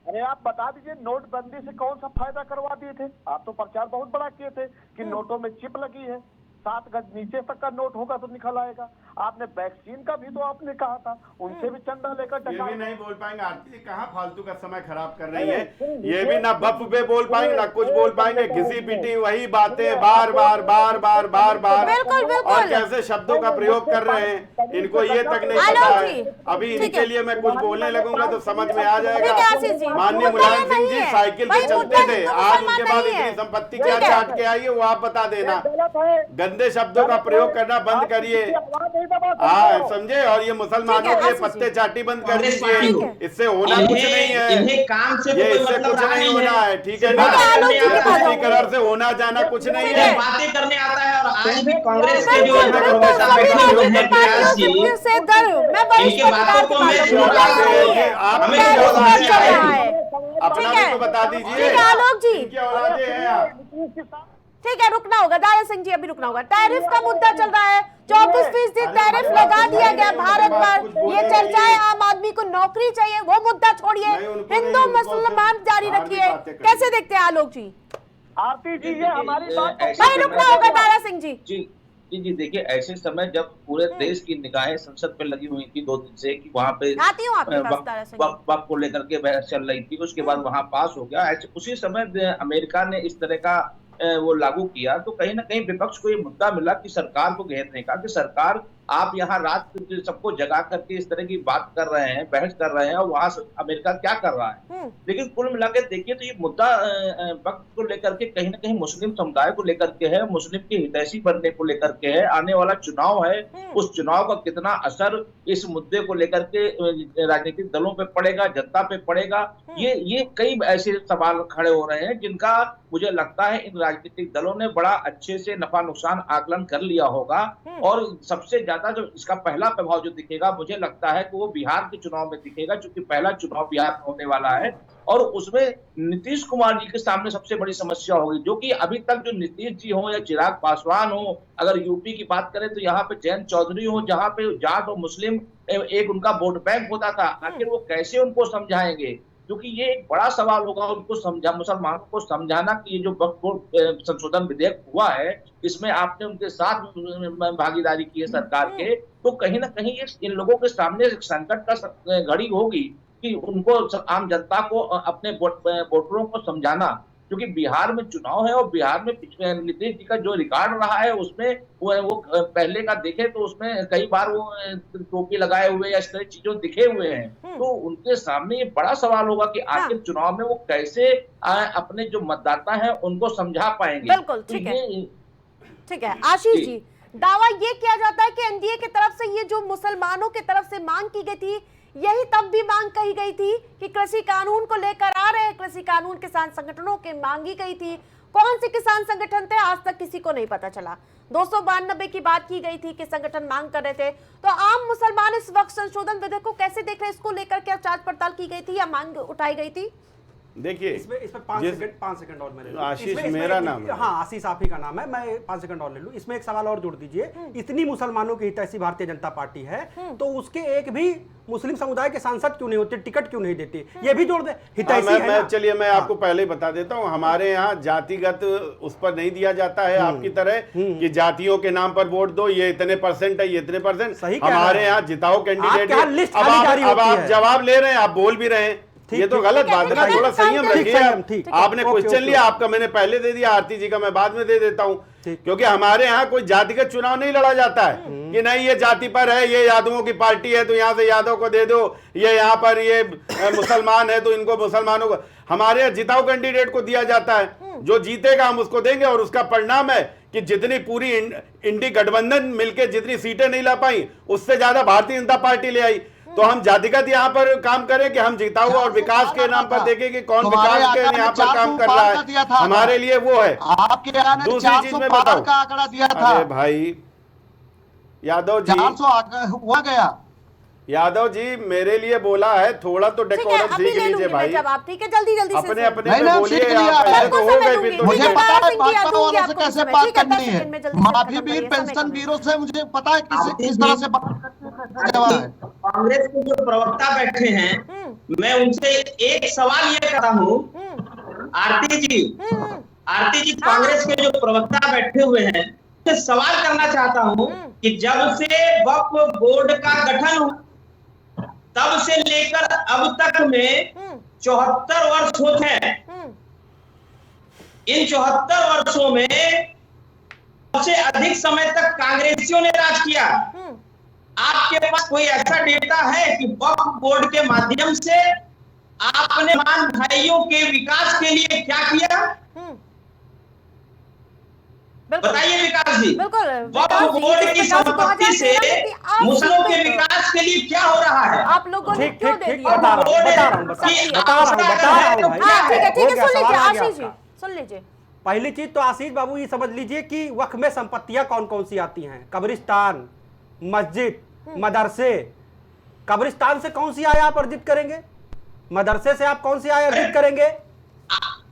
अरे आप बता दीजिए, नोटबंदी से कौन सा फायदा करवा दिए थे? आप तो प्रचार बहुत बड़ा किए थे कि नोटों में चिप लगी है, 7 गज नीचे तक का नोट होगा तो निकल आएगा। आपने वैक्सीन का भी तो आपने कहा था, उनसे भी चंदा लेकर ये भी नहीं बोल पाएंगे। आरती जी कहाँ फालतू का समय खराब कर रही है, ये भी ना बफ पे बोल पाएंगे ना कुछ बोल पाएंगे, घिसी पिटी वही बातें बार बार बार बार बार बार बिल्कुल, बिल्कुल। और कैसे शब्दों का प्रयोग कर रहे हैं, इनको ये तक नहीं पता है। अभी इनके लिए मैं कुछ बोलने लगूंगा तो समझ में आ जाएगा। माननीय मुलायम सिंह जी साइकिल पे चलते थे, आज उनके बाद इतनी संपत्ति क्या चाट के आई है वो आप बता देना। गंदे शब्दों का प्रयोग करना बंद करिए, हाँ समझे। और ये मुसलमानों के पत्ते चाटी बंद कर दीजिए, इससे होना कुछ नहीं है, इन्हें काम से ये इससे कुछ नहीं होना है, ठीक है ना। तुष्टीकरण से होना जाना कुछ नहीं है। बातें करने आता है। और आज भी कांग्रेस के जो इनके बातों को मैं अपना भी तो बता दीजिए। आलोक जी इनकी औलादे हैं आप। ठीक है, रुकना होगा दारा सिंह जी, अभी रुकना होगा। टैरिफ का मुद्दा चल रहा है, 34% टैरिफ लगा दिया गया भारत पर। ये चर्चाएं आम आदमी को नौकरी चाहिए, वो मुद्दा छोड़िए, हिंदू मुसलमान जारी रखिए। कैसे देखते हैं आलोक जी? आरती जी ये हमारी बात भाई रुकना होगा दारा सिंह जी। जी देखिए, ऐसे समय जब पूरे देश की निगाहें संसद पे लगी हुई थी 2 दिन से कि वहाँ पे वक्त को लेकर के बहस चल रही थी, उसके बाद वहाँ पास हो गया। ऐसे उसी समय अमेरिका ने इस तरह का वो लागू किया, तो कहीं ना कहीं विपक्ष को ये मुद्दा मिला कि सरकार को घेरने का, कि सरकार आप यहाँ रात सबको जगा करके इस तरह की बात कर रहे हैं, बहस कर रहे हैं, और वहां अमेरिका क्या कर रहा है। लेकिन कुल मिलाकर देखिए तो ये मुद्दा वक्त को लेकर के कहीं ना कहीं मुस्लिम समुदाय को लेकर के है, मुस्लिम की हितैषी बनने को लेकर के है। आने वाला चुनाव है, उस चुनाव का कितना असर इस मुद्दे को लेकर के राजनीतिक दलों पे पड़ेगा, जनता पे पड़ेगा, ये कई ऐसे सवाल खड़े हो रहे हैं जिनका मुझे लगता है इन राजनीतिक दलों ने बड़ा अच्छे से नफा नुकसान आकलन कर लिया होगा। और सबसे ज्यादा जो इसका पहला प्रभाव जो दिखेगा मुझे लगता है कि वो बिहार के चुनाव में दिखेगा, क्योंकि पहला चुनाव बिहार में होने वाला है। और उसमें नीतीश कुमार जी के सामने सबसे बड़ी समस्या होगी, जो कि अभी तक जो नीतीश जी हो या चिराग पासवान हो, अगर यूपी की बात करें तो यहाँ पे जयंत चौधरी हो, जहाँ पे जाट और मुस्लिम एक उनका वोट बैंक होता था, आखिर वो कैसे उनको समझाएंगे? क्योंकि ये एक बड़ा सवाल होगा उनको मुसलमानों को समझाना कि ये जो वक्फ संशोधन विधेयक हुआ है, इसमें आपने उनके साथ भागीदारी की है सरकार के, तो कहीं ना कहीं इन लोगों के सामने एक संकट का घड़ी होगी कि उनको आम जनता को अपने वोटरों को समझाना। क्योंकि बिहार में चुनाव है और बिहार में नीतीश जी का जो रिकॉर्ड रहा है उसमें वो पहले का देखे तो उसमें कई बार वो टोपी लगाए हुए या इस तरह चीजों दिखे हुए हैं। तो उनके सामने ये बड़ा सवाल होगा कि आखिर चुनाव में वो कैसे अपने जो मतदाता है उनको समझा पाएंगे। बिल्कुल ठीक है आशीष जी, दावा ये किया जाता है कि एनडीए की तरफ से ये जो मुसलमानों की तरफ से मांग की गई थी, यही तब भी मांग कही गई थी कि कृषि कानून को लेकर आ रहे कृषि कानून किसान संगठनों के मांगी गई थी। कौन से किसान संगठन थे आज तक किसी को नहीं पता चला। 292 की बात की गई थी कि संगठन मांग कर रहे थे। तो आम मुसलमान इस वक्त संशोधन विधेयक को कैसे देख रहे हैं? इसको लेकर क्या जांच पड़ताल की गई थी या मांग उठाई गई थी? देखिए इसमें 5 सेकंड और मेरे आशीष मेरा नाम है। हाँ आशीष आप ही का नाम है, मैं 5 सेकंड और ले लूं। इसमें एक सवाल और जोड़ दीजिए, इतनी मुसलमानों की हितैषी भारतीय जनता पार्टी है तो उसके एक भी मुस्लिम समुदाय के सांसद क्यों नहीं होते, टिकट क्यों नहीं देती, ये भी जोड़ दे। हितैषी है ना? चलिए मैं आपको पहले ही बता देता हूँ, हमारे यहाँ जातिगत उस पर नहीं दिया जाता है आपकी तरह कि जातियों के नाम पर वोट दो, ये इतने परसेंट है, ये इतने परसेंट। हमारे यहाँ जिताओ कैंडिडेट। अब आप जवाब ले रहे हैं, आप बोल भी रहे हैं, ये तो गलत बात है ना, थोड़ा संयम रखिए आप। ठीक। आपने ओके, क्वेश्चन ओके। लिया, आपका मैंने पहले दे दिया, आरती जी का मैं बाद में दे देता हूँ, क्योंकि हमारे यहाँ कोई जातिगत चुनाव नहीं लड़ा जाता है कि नहीं ये जाति पर है, ये यादवों की पार्टी है तो यहाँ से यादव को दे दो, ये यहाँ पर ये मुसलमान है तो इनको मुसलमानों को। हमारे यहाँ जिताऊ कैंडिडेट को दिया जाता है, जो जीतेगा हम उसको देंगे, और उसका परिणाम है कि जितनी पूरी इंडी गठबंधन मिलकर जितनी सीटें नहीं ला पाई, उससे ज्यादा भारतीय जनता पार्टी ले आई। तो हम जातिगत यहाँ पर काम करें कि हम जिताऊ और विकास के नाम पर देखें कि कौन विकास के यहाँ पर काम कर रहा है, हमारे लिए वो है। आपके यहाँ ने दूसरी चीज में 400 बताओ, का आंकड़ा दिया था। अरे भाई यादव जी, 400 हुआ गया। यादव जी मेरे लिए बोला है, थोड़ा तो डेकोरम सीख लीजिए भाई। जवाब ठीक है, जल्दी जल्दी से अपने अपने नहीं, में नहीं, बोलिए, सीख लिया, आप ऐसे तो सबको हो गए समय फिर तो दूंगी। मुझे ठीक है। पता है सिंह जी, भाजपा दूंगी वालों से आपको कैसे समय, बात ठीक है, 10 करनी है। सेकंड में जल्दी से माफी खत्म भी करिए, पेंशन समय ब्यूरो से मुझे पता है किस तरह से बात करने वाला है। कांग्रेस के जो प्रवक्ता बैठे हैं, मैं उनसे एक सवाल ये करता हूँ, आरती जी कांग्रेस के जो प्रवक्ता बैठे हुए हैं, उनसे सवाल करना चाहता हूँ कि जब से वक्फ बोर्ड का गठन तब से लेकर अब तक में 74 वर्ष होते हैं। इन 74 वर्षों में सबसे अधिक समय तक कांग्रेसियों ने राज किया। आपके पास कोई ऐसा डेटा है कि वक्फ बोर्ड के माध्यम से आपने मान भाइयों के विकास के लिए क्या किया? बताइए विकास जी, वक्फ बोर्ड की संपत्ति से मुस्लिमों के विकास के लिए क्या हो रहा है? आप लोगों ने क्यों दे दिया? बता रहा हूँ भाई। ठीक है, हो गया, सुन लीजिए सवाल आ गया आशीष जी, आपका। सुन लीजिए। पहली चीज तो आशीष बाबू ये समझ लीजिए कि वक्फ में संपत्तियां कौन कौन सी आती हैं। कब्रिस्तान, मस्जिद, मदरसे। कब्रिस्तान से कौन सी आय आप अर्जित करेंगे? मदरसे से आप कौन सी आय अर्जित करेंगे?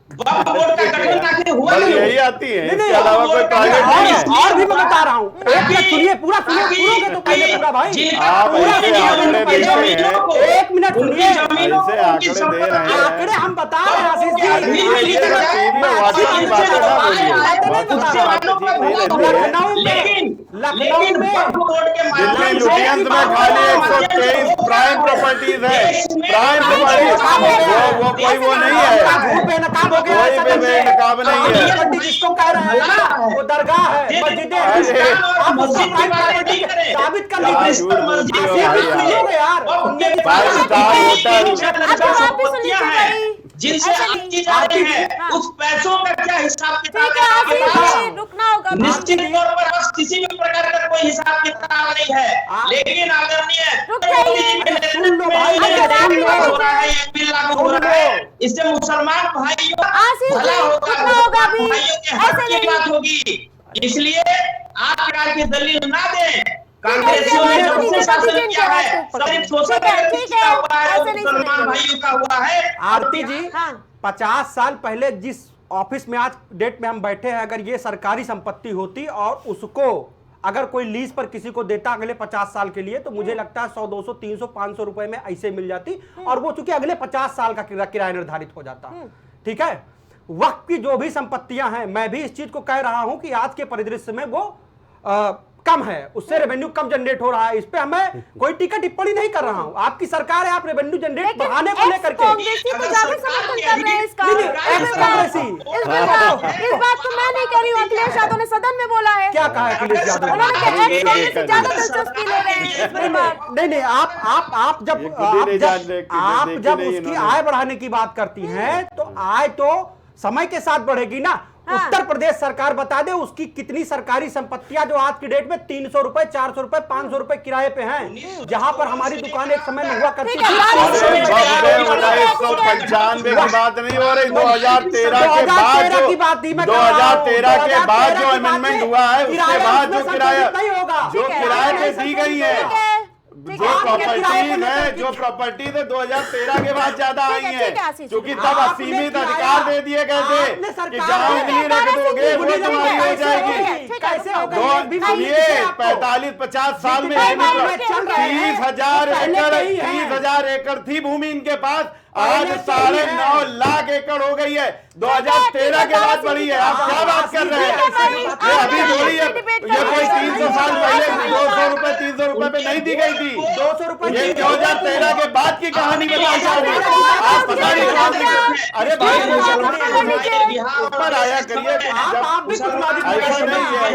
वक्फ बोर्ड का गठन आखिर हुआ बस नहीं। यही आती है, नहीं, इसके अलावा कोई प्राइवेट नहीं है। और भी मैं बता रहा हूँ, एक मिनट सुनिए, पूरा सुनिए तो पहले पूरा भाई, आप ऐसे आंकड़े देते हैं, एक मिनट सुनिए, ऐसे आंकड़े दे रहे हैं। आंकड़े हम बता रहे हैं आशीष जी। टीवी में वाकई की बातें ना बोलिए, लखनऊ में जितने लुधियानस में खाली 123 प्राइम प्रॉपर्टीज है, प्राइम प्रॉपर्टीज, वो कोई वो नहीं है, कोई भी बेनकाब नहीं है। जिसको कह रहे हैं ना, वो दरगाह है, मस्जिदें हैं। आप उसका प्राइम प्रॉपर्टी साबित कर लीजिए। झूठ बोल रहे हो यार, यार। सुनने की फाइव स्टार होटल, जिनसे आपकी जा रहे हैं, उस पैसों का क्या हिसाब किताब ठीक है है आपके आशीष पास? जी, रुकना होगा। निश्चित तौर पर बस किसी भी प्रकार का कोई हिसाब किताब नहीं है, लेकिन आदरणीय रुक जाइए। सुन लो भाई, हो रहा है, ये बिल लागू हो रहा है, इससे मुसलमान भाइयों आशीष जी, भला रुकना होगा अभी। भाइयों के हक ऐसे की नहीं। बात होगी। इसलिए आप प्रकार की दलील ना दें। कांग्रेसियों ने जब से शासन किया है, सिर्फ शोषण का हुआ है, वो मुसलमान भाइयों का हुआ है। आरती जी, हाँ। 50 साल पहले जिस ऑफिस में आज डेट में हम बैठे हैं, अगर ये सरकारी संपत्ति होती और उसको अगर कोई लीज पर किसी को देता अगले 50 साल के लिए, तो मुझे लगता है 100, 200, 300, 500 रुपए में ऐसे मिल जाती, और वो चूंकि अगले 50 साल का किराया निर्धारित हो जाता। ठीक है, वक्त की जो भी संपत्तियां हैं, मैं भी इस चीज को कह रहा हूं कि आज के परिदृश्य में वो कम है, उससे रेवेन्यू कम जनरेट हो रहा है। इस पे हमें कोई टीका टिप्पणी नहीं कर रहा हूं। आपकी सरकार है, आप रेवेन्यू जनरेट बढ़ाने को लेकर के कांग्रेसी तो जाकर समर्थन कर रहे हैं इसका। एक्स कांग्रेसी इस बात को मैं नहीं कह रही हूँ, अखिलेश यादव ने सदन में बोला है। क्या कहा अखिलेश यादव ने? उन्होंने कहा एक्स कांग्रेसी ज्यादा दिलचस्पी ले रहे हैं इस बार। नहीं, आप जब उसकी आय बढ़ाने की बात करती हैं, तो आय तो समय के साथ बढ़ेगी ना। उत्तर प्रदेश सरकार बता दे उसकी कितनी सरकारी संपत्तियां जो आज की डेट में 300 रुपए, 400 रुपए, 500 रुपए किराए पे हैं, जहां पर हमारी दुकान एक समय में हुआ करती थी। 1995 की बात नहीं हो रही, 2013 के बाद जो 2013 के बाद जो अमेंडमेंट हुआ है, उसके बाद जो किराया पे दी गई है, जो प्रॉपर्टीज है, जो प्रॉपर्टीज है 2013 के बाद ज्यादा आई है, क्योंकि तब असीमित अधिकार दे दिए गए थे कि जहां उंगली रख दोगे वो तुम्हारी हो जाएगी। सुनिए, 45-50 साल में 30,000 एकड़ थी भूमि इनके पास, आज 9.5 लाख एकड़ हो गई है। 2013 के बाद बढ़ी है। आप क्या बात कर रहे हैं? ये अभी थोड़ी है, ये कोई 300 साल पहले 200 रुपए 300 रुपए पे नहीं दी गई थी। 200 रुपए ये 2013 के बाद की कहानी बताई जा रही है। आप पता नहीं कौन सी, अरे भाई ऊपर आया करिए। आप भी कुछ ऐसा नहीं है,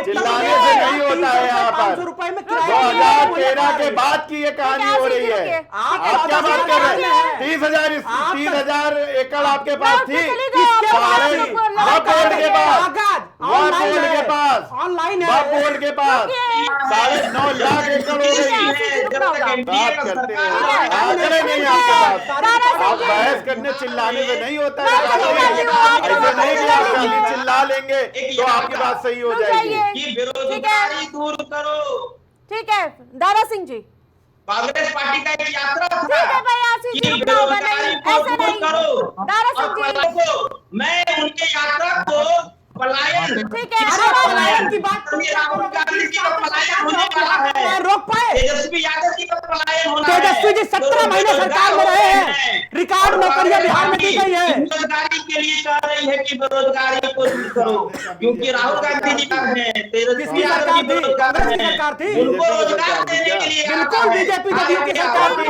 चिल्लाने से नहीं होता है। यहाँ पर 2013 के बाद की ये कहानी हो रही है। आप क्या बात कर रहे हैं? 30,000 एकड़ आपके पास थी बोर्ड के पास, ऑनलाइन बोर्ड के पास 9.5 लाख एकड़ हो गई। बात करते हैं, आंकड़े नहीं आपके पास। आप बहस करने चिल्लाने से नहीं होता है। ऐसे नहीं कि आप खाली चिल्ला लेंगे तो आपकी बात सही हो जाएगी। बेरोजगारी दूर करो। ठीक है दारा सिंह जी, कांग्रेस पार्टी का एक यात्रा था ठीक है भाई आशीष जी, कि बेरोजगारी को दूर करो। दारा सिंह जी, मैं उनके यात्रा को पलायन, ठीक है पलायन की बात राहुल गांधी जी का पलायन होने वाला है, रोक पाए। तेजस्वी यादव जी का पलायन होना है। तेजस्वी जी 17 महीने सरकार में रहे हैं, रिकॉर्ड नौकरियां बिहार में दी गई है। बेरोजगारी के लिए कह रही है कि बेरोजगारी को दूर करो, क्योंकि राहुल गांधी जी का है, तेजस्वी यादव जी सरकार थी, उनको रोजगार देने के लिए बिल्कुल बीजेपी जदयू की सरकार थी।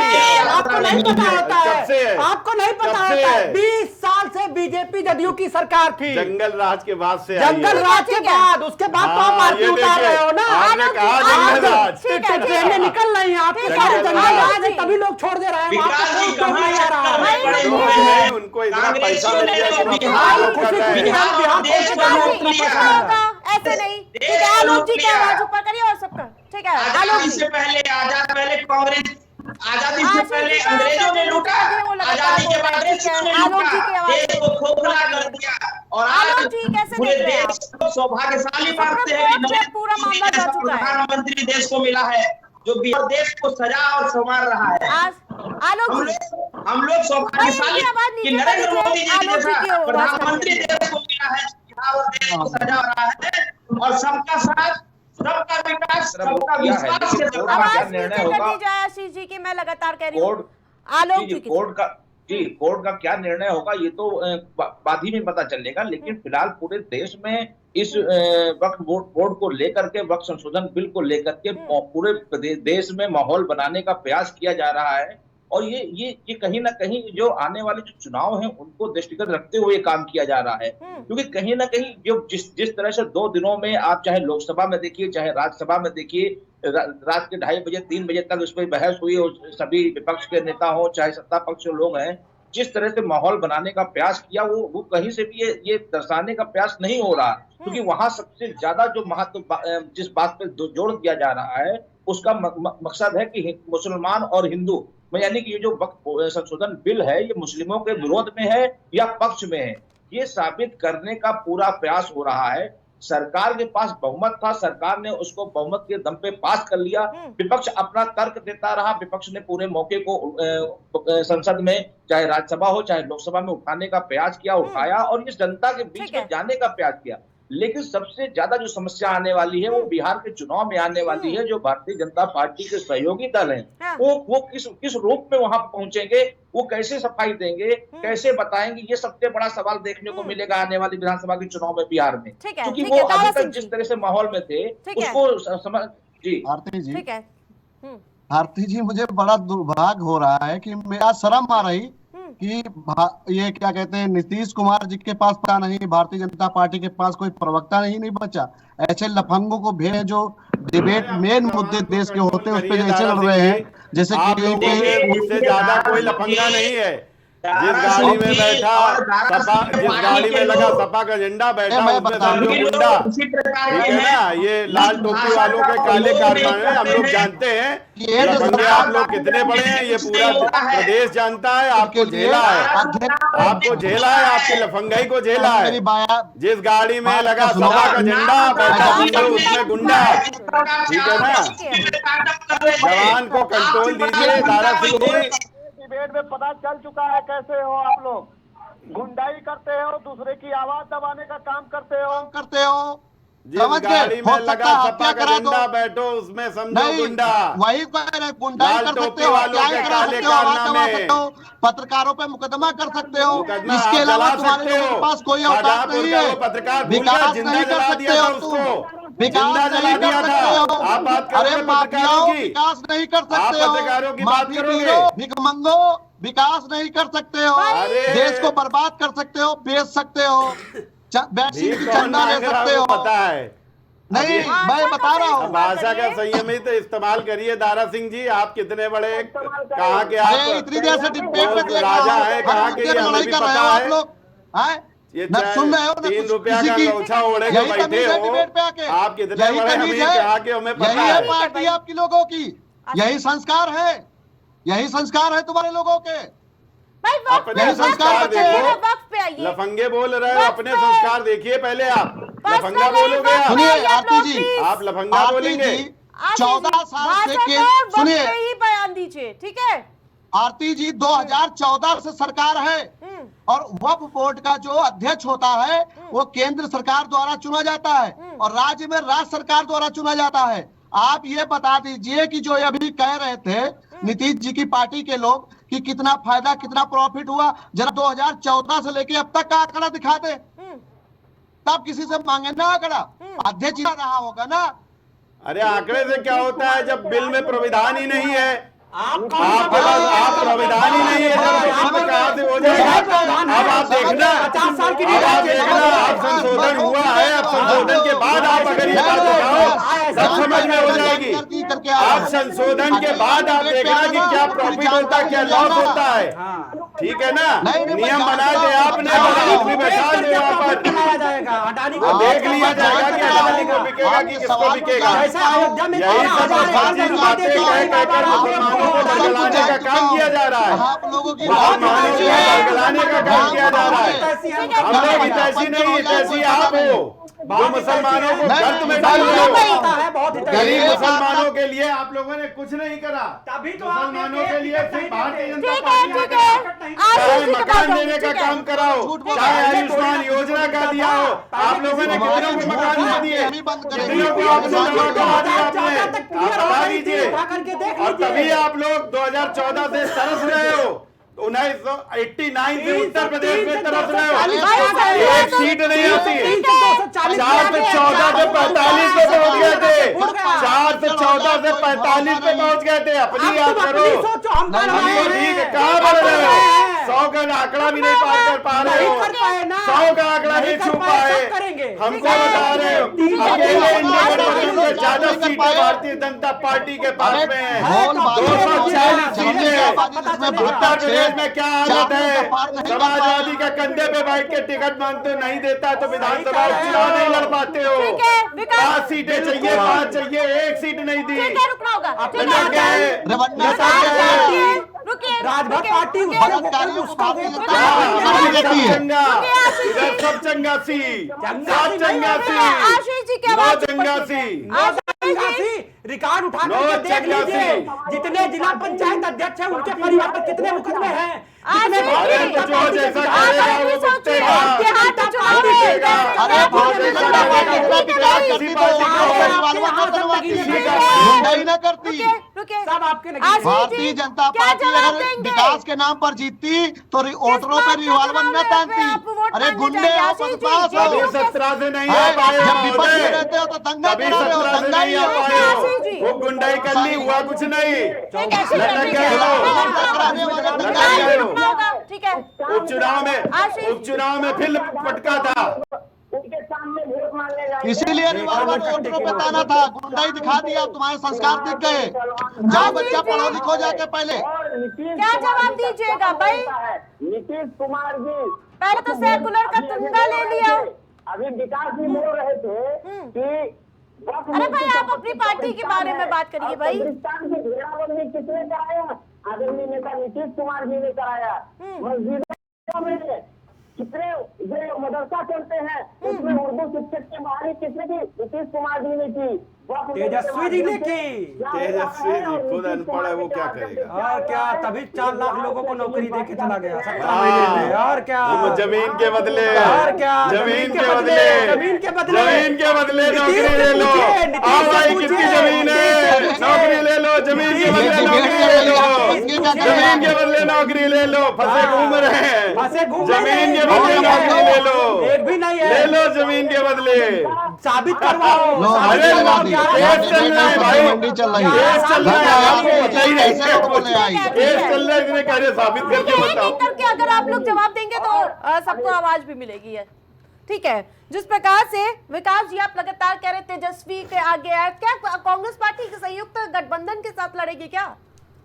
आपको नहीं पता होता है, आपको नहीं पता होता है। 20 साल से बीजेपी जदयू की सरकार थी, जंगल राज के बाद से जंगल राज के बाद, उसके बाद तो आप आरती उतार रहे हो ना। आपने कहा जंगल राज, ट्रेनें निकल रही हैं, आपके सारे जंगल राज है, तभी लोग छोड़ दे रहे हैं। उनको इतना पैसा मिल गया ऐसे नहीं। ठीक है आलोक जी का आवाज ऊपर करिए और सबका। ठीक है आलोक जी, पहले कांग्रेस, आजादी से पहले अंग्रेजों ने लूटा, आजादी के बाद देश ने लूटा, देश को खोखला कर दिया। और आज पूरे देश को सौभाग्यशाली मानते हैं कि प्रधानमंत्री देश को मिला है जो देश को सजा और संवार रहा है। हम लोग सौभाग्यशाली कि नरेंद्र मोदी जी जैसा प्रधानमंत्री देश को मिला है, देश को सजा रहा है। और सबका साथ, सबका विकास, सबका विश्वास के साथ आवाज निर्णय होगा। आशीष जी की मैं लगातार कह रही हूँ, आलोक जी कोर्ट का क्या निर्णय होगा ये तो बाद ही में पता चलेगा। लेकिन फिलहाल पूरे देश में इस वक्फ बोर्ड को लेकर के, वक्फ संशोधन बिल को लेकर के पूरे देश में माहौल बनाने का प्रयास किया जा रहा है। और ये कहीं ना कहीं जो आने वाले जो चुनाव हैं उनको दृष्टिगत रखते हुए काम किया जा रहा है। क्योंकि कहीं ना कहीं जो जिस तरह से 2 दिनों में आप चाहे लोकसभा में देखिए चाहे राज्यसभा में देखिए, रात के 2:30 बजे 3 बजे तक उस पर बहस हुई और सभी विपक्ष के नेता हो चाहे सत्ता पक्ष के लोग हैं, जिस तरह से माहौल बनाने का प्रयास किया वो कहीं से भी ये दर्शाने का प्रयास नहीं हो रहा। क्योंकि वहां सबसे ज्यादा जो महत्व जिस बात पे जोर दिया जा रहा है उसका मकसद है कि मुसलमान और हिंदू, यानी कि ये जो वक्फ संशोधन बिल है ये मुस्लिमों के विरोध में है या पक्ष में है, ये साबित करने का पूरा प्रयास हो रहा है। सरकार के पास बहुमत था, सरकार ने उसको बहुमत के दम पे पास कर लिया। विपक्ष अपना तर्क देता रहा, विपक्ष ने पूरे मौके को संसद में चाहे राज्यसभा हो चाहे लोकसभा में उठाने का प्रयास किया, उठाया और इस जनता के बीच में जाने का प्रयास किया। लेकिन सबसे ज्यादा जो समस्या आने वाली है वो बिहार के चुनाव में आने वाली है। जो भारतीय जनता पार्टी के सहयोगी दल हैं वो किस रूप में वहां पहुंचेंगे, वो कैसे सफाई देंगे, कैसे बताएंगे, ये सबसे बड़ा सवाल देखने को मिलेगा आने वाली विधानसभा के चुनाव में बिहार में। क्योंकि वो अभी तक जिस तरह से माहौल में थे उसको समझ जी भारती जी मुझे बड़ा दुर्भाग्य हो रहा है कि मेरा शर्म आ रही कि ये क्या कहते हैं, नीतीश कुमार जी के पास पता नहीं, भारतीय जनता पार्टी के पास कोई प्रवक्ता नहीं बचा। ऐसे लफंगों को भेज जो डिबेट मेन मुद्दे देश के होते हैं उस पर ऐसे लड़ रहे हैं जैसे कि उससे ज्यादा कोई लफंगा नहीं है। जिस गाड़ी में बैठा सपा, जिस गाड़ी में लगा सपा का झंडा बैठा उसमें समझो गुंडा, ठीक है ना। ये लाल टोपी वालों के काले कारखाने हम लोग जानते हैं। लफंगे आप लोग कितने बड़े हैं ये पूरा प्रदेश जानता है। आपको झेला है, आपको झेला है, आपकी लफंगाई को झेला है। जिस गाड़ी में लगा सपा का झंडा बैठा उसमें गुंडा, ठीक है ना। जवान को कंट्रोल दीजिए दारा सिंह जी। डिबेट में पता चल चुका है कैसे हो आप लोग, गुंडाई करते हो, दूसरे की आवाज दबाने का काम करते हो। जिस समझ गए? गाड़ी में हो लगा सकता है सपा हत्या का करा दो। झंडा बैठो उसमें समझो नहीं, गुंडा। वही कह रहे, गुंडाई लाल कर सकते टोपी हो, वालों हत्याएं के करा काले सकते हो, आवाज दबा कारनामे। सकते हो, पत्रकारों पे मुकदमा कर सकते हो। मुकदमा इसके आप अलावा जला तुम्हारे सकते लोगों हो। के पास कोई औकात शाहजहांपुर नहीं का है। वो पत्रकार भूल गया, विकास जिंदा नहीं कर जला सकते दिया हो था तुम, उसको। विकास जिंदा नहीं जला कर दिया सकते था। हो। आप बात अरे करोगे पत्रकारों माफियाओं, की? विकास नहीं कर आप सकते हो। पत्रकारों की बात माफी करोगे? पीरो, भिखमंगो, विकास नहीं कर सकते हो। अरे! देश को बर्बाद कर सकते हो, बेच सकते हो, वैक्सीन की भीख कौन चंदा ले मांग रहा सकते है वो हो। पता है। नहीं, मैं बता रहा हूँ। भाषा का संयमित इस्तेमाल करिए दारा सिंह जी। आप कितने बड़े कहाँ के आप अरे इतनी देर से डिबेट में देख रहा राजा हूँ, है, कहाँ के ये हमें भी कर रहे पता हो आप है। लोग, हैं? ये न सुन रहे हो न 3 कुछ रुपया किसी का की। अंगूठा ओढ़े के यही बैठे तमीज है हो। डिबेट पे आके। आप कितने यही बड़े तमीज हमें है। कहाँ के हमें पता यही है है। पार्टी आपकी लोगों की, यही संस्कार है, यही संस्कार है तुम्हारे लोगों के। भाई वक्त अपने पे संस्कार वक्त पे आइए, देखो। वक्त पे आइए। लफंगे बोल रहे हो, बस अपने पे। संस्कार देखिए पहले आप। बस लफंगा पे बोलोगे नहीं, आप? सुनिए आप आरती लोग जी, प्लीज। आप लफंगा आरती बोलेंगे? जी 14 साल से के वक्त सुनिए पे ही बयान दीजिए, ठीक है? आरती जी 2014 से सरकार है और वक्फ बोर्ड का जो अध्यक्ष होता है वो केंद्र सरकार द्वारा चुना जाता है और राज्य में राज्य सरकार द्वारा चुना जाता है। आप ये बता दीजिए कि जो अभी कह रहे थे नीतीश जी की पार्टी के लोग कि कितना फायदा कितना प्रॉफिट हुआ, जरा 2014 से लेके अब तक का आंकड़ा दिखा दे, तब किसी से मांगे ना आंकड़ा। अध्यक्ष रहा होगा ना। अरे आंकड़े से क्या होता है जब बिल में प्राविधान ही नहीं है। आप प्राविधान ही नहीं है जब बिल में कहाँ से हो जाएगा। अब आप देखना, अब संशोधन हुआ है, अब संशोधन के बाद आप अगर ये बात बताओ सब समझ में हो जाएगी। अब संशोधन के बाद आप देखना कि क्या प्रॉफिट होता है, क्या लॉस होता है। ठीक है ना? नियम बनाए थे आपने, बैठा दे वहाँ पर, देख लिया जाएगा कि अडानी को बिकेगा कि किसको बिकेगा। यही सब बातें कह कर मुसलमानों को बरगलाने का काम किया जा रहा है। आप लोगों की मुसलमानों को बरगलाने का काम किया जा रहा है। हम लोग हितैषी नहीं, हितैषी आप हो जो मुसलमानों को गर्त में डाल रहे हो। गरीब मुसलमानों के लिए आप लोगों ने कुछ नहीं करा। तभी तो मुसलमानों के लिए सिर्फ भारतीय जनता पार्टी चाहे मकान देने का काम कराओ, चाहे आयुष्मान योजना का दिया हो। आप लोगों ने कितनों को मकान दे दिए, कितनों को आपने दवा करा दिया आपने, आप बता दीजिए। और तभी आप लोग 2014 से तरस रहे हो, 1989 से उत्तर प्रदेश में तरस रहे हो। एक सीट नहीं आती है। 4 से 14 से 45 पे पहुंच गए थे, 4 से 14 से 45 पे पहुंच गए थे। अपनी याद करो, ठीक है, कहाँ बढ़ रहे हो? 100 का आंकड़ा भी नहीं पार कर पा रहे हो, 100 का आंकड़ा नहीं छू पाए। हमको बता रहे हो अकेले इंडिया गठबंधन से ज्यादा सीटें भारतीय जनता पार्टी के पास में है, 240 सीटें हैं। उत्तर प्रदेश में क्या आदत है, समाजवादी का कंधे पे बैठ के टिकट मांगते हो, नहीं देता तो विधानसभा चुनाव नहीं लड़ पाते हो। 5 सीटें चाहिए, 5 चाहिए, 1 सीट नहीं दी। राजभर पार्टी इधर सब चंगासी, सब चंगासी, आशीष जी क्या बात चंगासी रिकॉर्ड उठा कर देख लीजिए, जितने जिला पंचायत अध्यक्ष हैं उनके परिवार पर कितने मुकदमे हैं। भारतीय जनता पार्टी अगर विकास के नाम पर जीतती तो वोटरों पे रिवॉल्वर न तानती। अरे गुंडे हो, बदमाश हो, 17 से नहीं आ पाए जब विपक्ष में रहते हो तो दंगा करा रहे हो, दंगा ही हो। वो गुंडाई कर ली, हुआ कुछ नहीं, लटक गए हो। ठीक है, उपचुनाव में फिर पटका था। इसीलिए रिवॉल्वर वोटरों पे ताना था, गुंडाई दिखा दिया, तुम्हारे संस्कार दिख गए। जाओ बच्चा पढ़ो लिखो जाके पहले। क्या जवाब दीजिएगा भाई? नीतीश कुमार जी पहले तो सेकुलर का तंगा ले लिया। अभी विकास जी बोल रहे थे कि अरे भाई आप अपनी पार्टी के बारे में बात करिए भाई। पाकिस्तान की घेराबंदी किसने कराया? आदरणीय नेता नीतीश कुमार जी ने कराया। मस्जिदों में कितने जो मदरसा चलते हैं उसमें उर्दू शिक्षक की बहाली किसने की? नीतीश कुमार जी ने की। तेजस्वी जी ने की। तेजस्वी जी खुद अनपढ़ है, वो क्या करेगा? और क्या, तभी 4 लाख लोगों को नौकरी देके चला गया 17 महीने में। और क्या, जमीन के बदले, और क्या, जमीन के बदले, जमीन के बदले, जमीन के बदले नौकरी ले लो। आओ भाई, कितनी जमीन है, नौकरी ले लो। जमीन के बदले नौकरी ले लो, जमीन के बदले नौकरी ले लो। फंसे घूम रहे हैं, जमीन के बदले नौकरी ले लो। एक भी नहीं है, ले लो जमीन के बदले, साबित करवाओ। अरे केस चल रहा है भाई, मंडी चल रही है, केस चल रहा है, आपको पता ही नहीं कैसे लोगों को ले आई? केस चल रहा है, इसने कार्य साबित करके बताओ। करके अगर आप लोग जवाब देंगे तो सबको आवाज भी मिलेगी है। ठीक है, जिस प्रकार से विकास जी आप लगातार कह रहे तेजस्वी के आगे है, क्या कांग्रेस पार्टी के संयुक्त गठबंधन के साथ लड़ेगी क्या?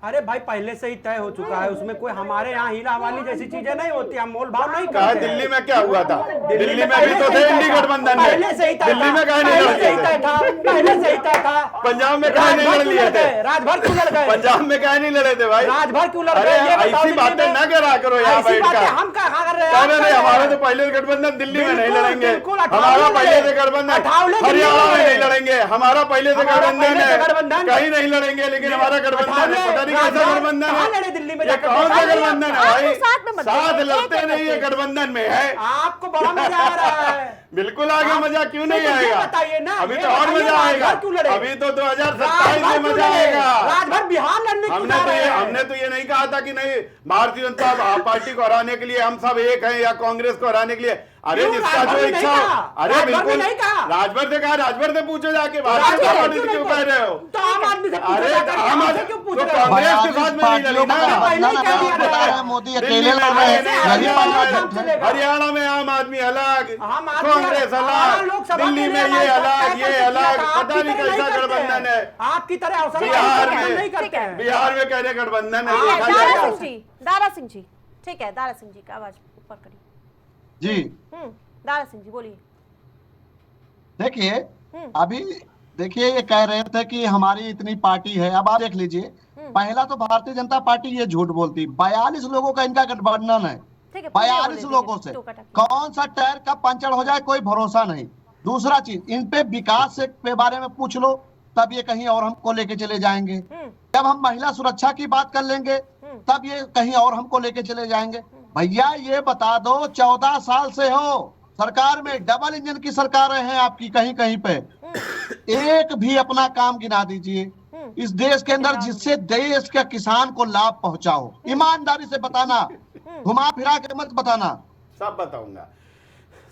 अरे भाई पहले से ही तय हो चुका है, उसमें कोई हमारे यहाँ हीला वाली जैसी चीजें नहीं होती, हम मोल भाव नहीं कहा। करते। दिल्ली में क्या हुआ था? दिल्ली में भी तो थे इंडी गठबंधन में, पहले से ही तय दिल्ली में कहा नहीं पहले से ही लड़ तय था, पहले से ही तय था। पंजाब में कहा नहीं लड़ लिए थे, राजभर क्यों लड़ गए? पंजाब में कहा नहीं लड़े थे भाई, राजभर क्यों लड़ अरे गए? ये बताओ। ऐसी बातें ना करा करो यहाँ ऐसी बैठ बातें कर। हम कहाँ कर रहे हैं? अरे नहीं, हमारे तो पहले गठबंधन दिल्ली में नहीं लड़ेंगे, बिल्कुल, हमारा पहले से गठबंधन अठावले हरियाणा में नहीं लड़ेंगे, हमारा पहले से हमारा गठबंधन पहले से है, गठबंधन। कहीं नहीं लड़ेंगे, लेकिन हमारा गठबंधन है। पता नहीं कैसा गठबंधन है, दिल्ली में ये कौन सा गठबंधन है भाई? साथ में मत साथ लड़ो, लड़ते एक नहीं है, गठबंधन में है। आपको बड़ा मजा आ रहा है। बिल्कुल आगे मजा क्यों नहीं तो ये आएगा? बताइए ना, अभी ये तो और बताइए मजा आएगा, राजभर क्यों लड़े? अभी तो 2027 में मजा आएगा। राजभर बिहार लड़ने की जा रहे हैं। हमने तो ये नहीं कहा था कि नहीं भारतीय जनता पार्टी को हराने के लिए हम सब एक हैं या कांग्रेस को हराने के लिए। अरे जिसका जो इच्छा हो, अरे बिल्कुल राजभर से कहा, राजभर से पूछो जाके, भारतीय जनता पार्टी से क्यों कह रहे हो? तो आम आदमी से पूछो अरे जाकर, आम हमसे आदमी क्यों पूछ तो रहे हो? कांग्रेस के साथ में नहीं लड़ी ना। मोदी अकेले लड़ रहे हैं। हरियाणा में आम आदमी अलग, आम आदमी कांग्रेस अलग, लोकसभा दिल्ली में ये अलग, ये अलग, पता नहीं कैसा गठबंधन है। आपकी तरह अवसर बिहार नहीं करते हैं। में, बिहार में कहने गठबंधन है। दारा सिंह जी, ठीक है, दारा सिंह जी का आवाज ऊपर करिए जी। दारा सिंह जी बोलिए। देखिए अभी देखिए, ये कह रहे थे कि हमारी इतनी पार्टी है। अब आप देख लीजिए, पहला तो भारतीय जनता पार्टी ये झूठ बोलती, 42 लोगों का इनका गठबंधन है, 42 लोगों से कौन सा टायर कब पंचर हो जाए कोई भरोसा नहीं। दूसरा चीज, इन पे विकास के बारे में पूछ लो, तब ये कहीं और हमको लेके चले जाएंगे। जब हम महिला सुरक्षा की बात कर लेंगे तब ये कहीं और हमको लेके चले जाएंगे। भैया ये बता दो, 14 साल से हो सरकार में, डबल इंजन की सरकारें हैं आपकी, कहीं कहीं पे एक भी अपना काम गिना दीजिए इस देश के अंदर जिससे देश के किसान को लाभ पहुंचाओ। ईमानदारी से बताना, घुमा फिरा के मत बताना। सब बताऊंगा।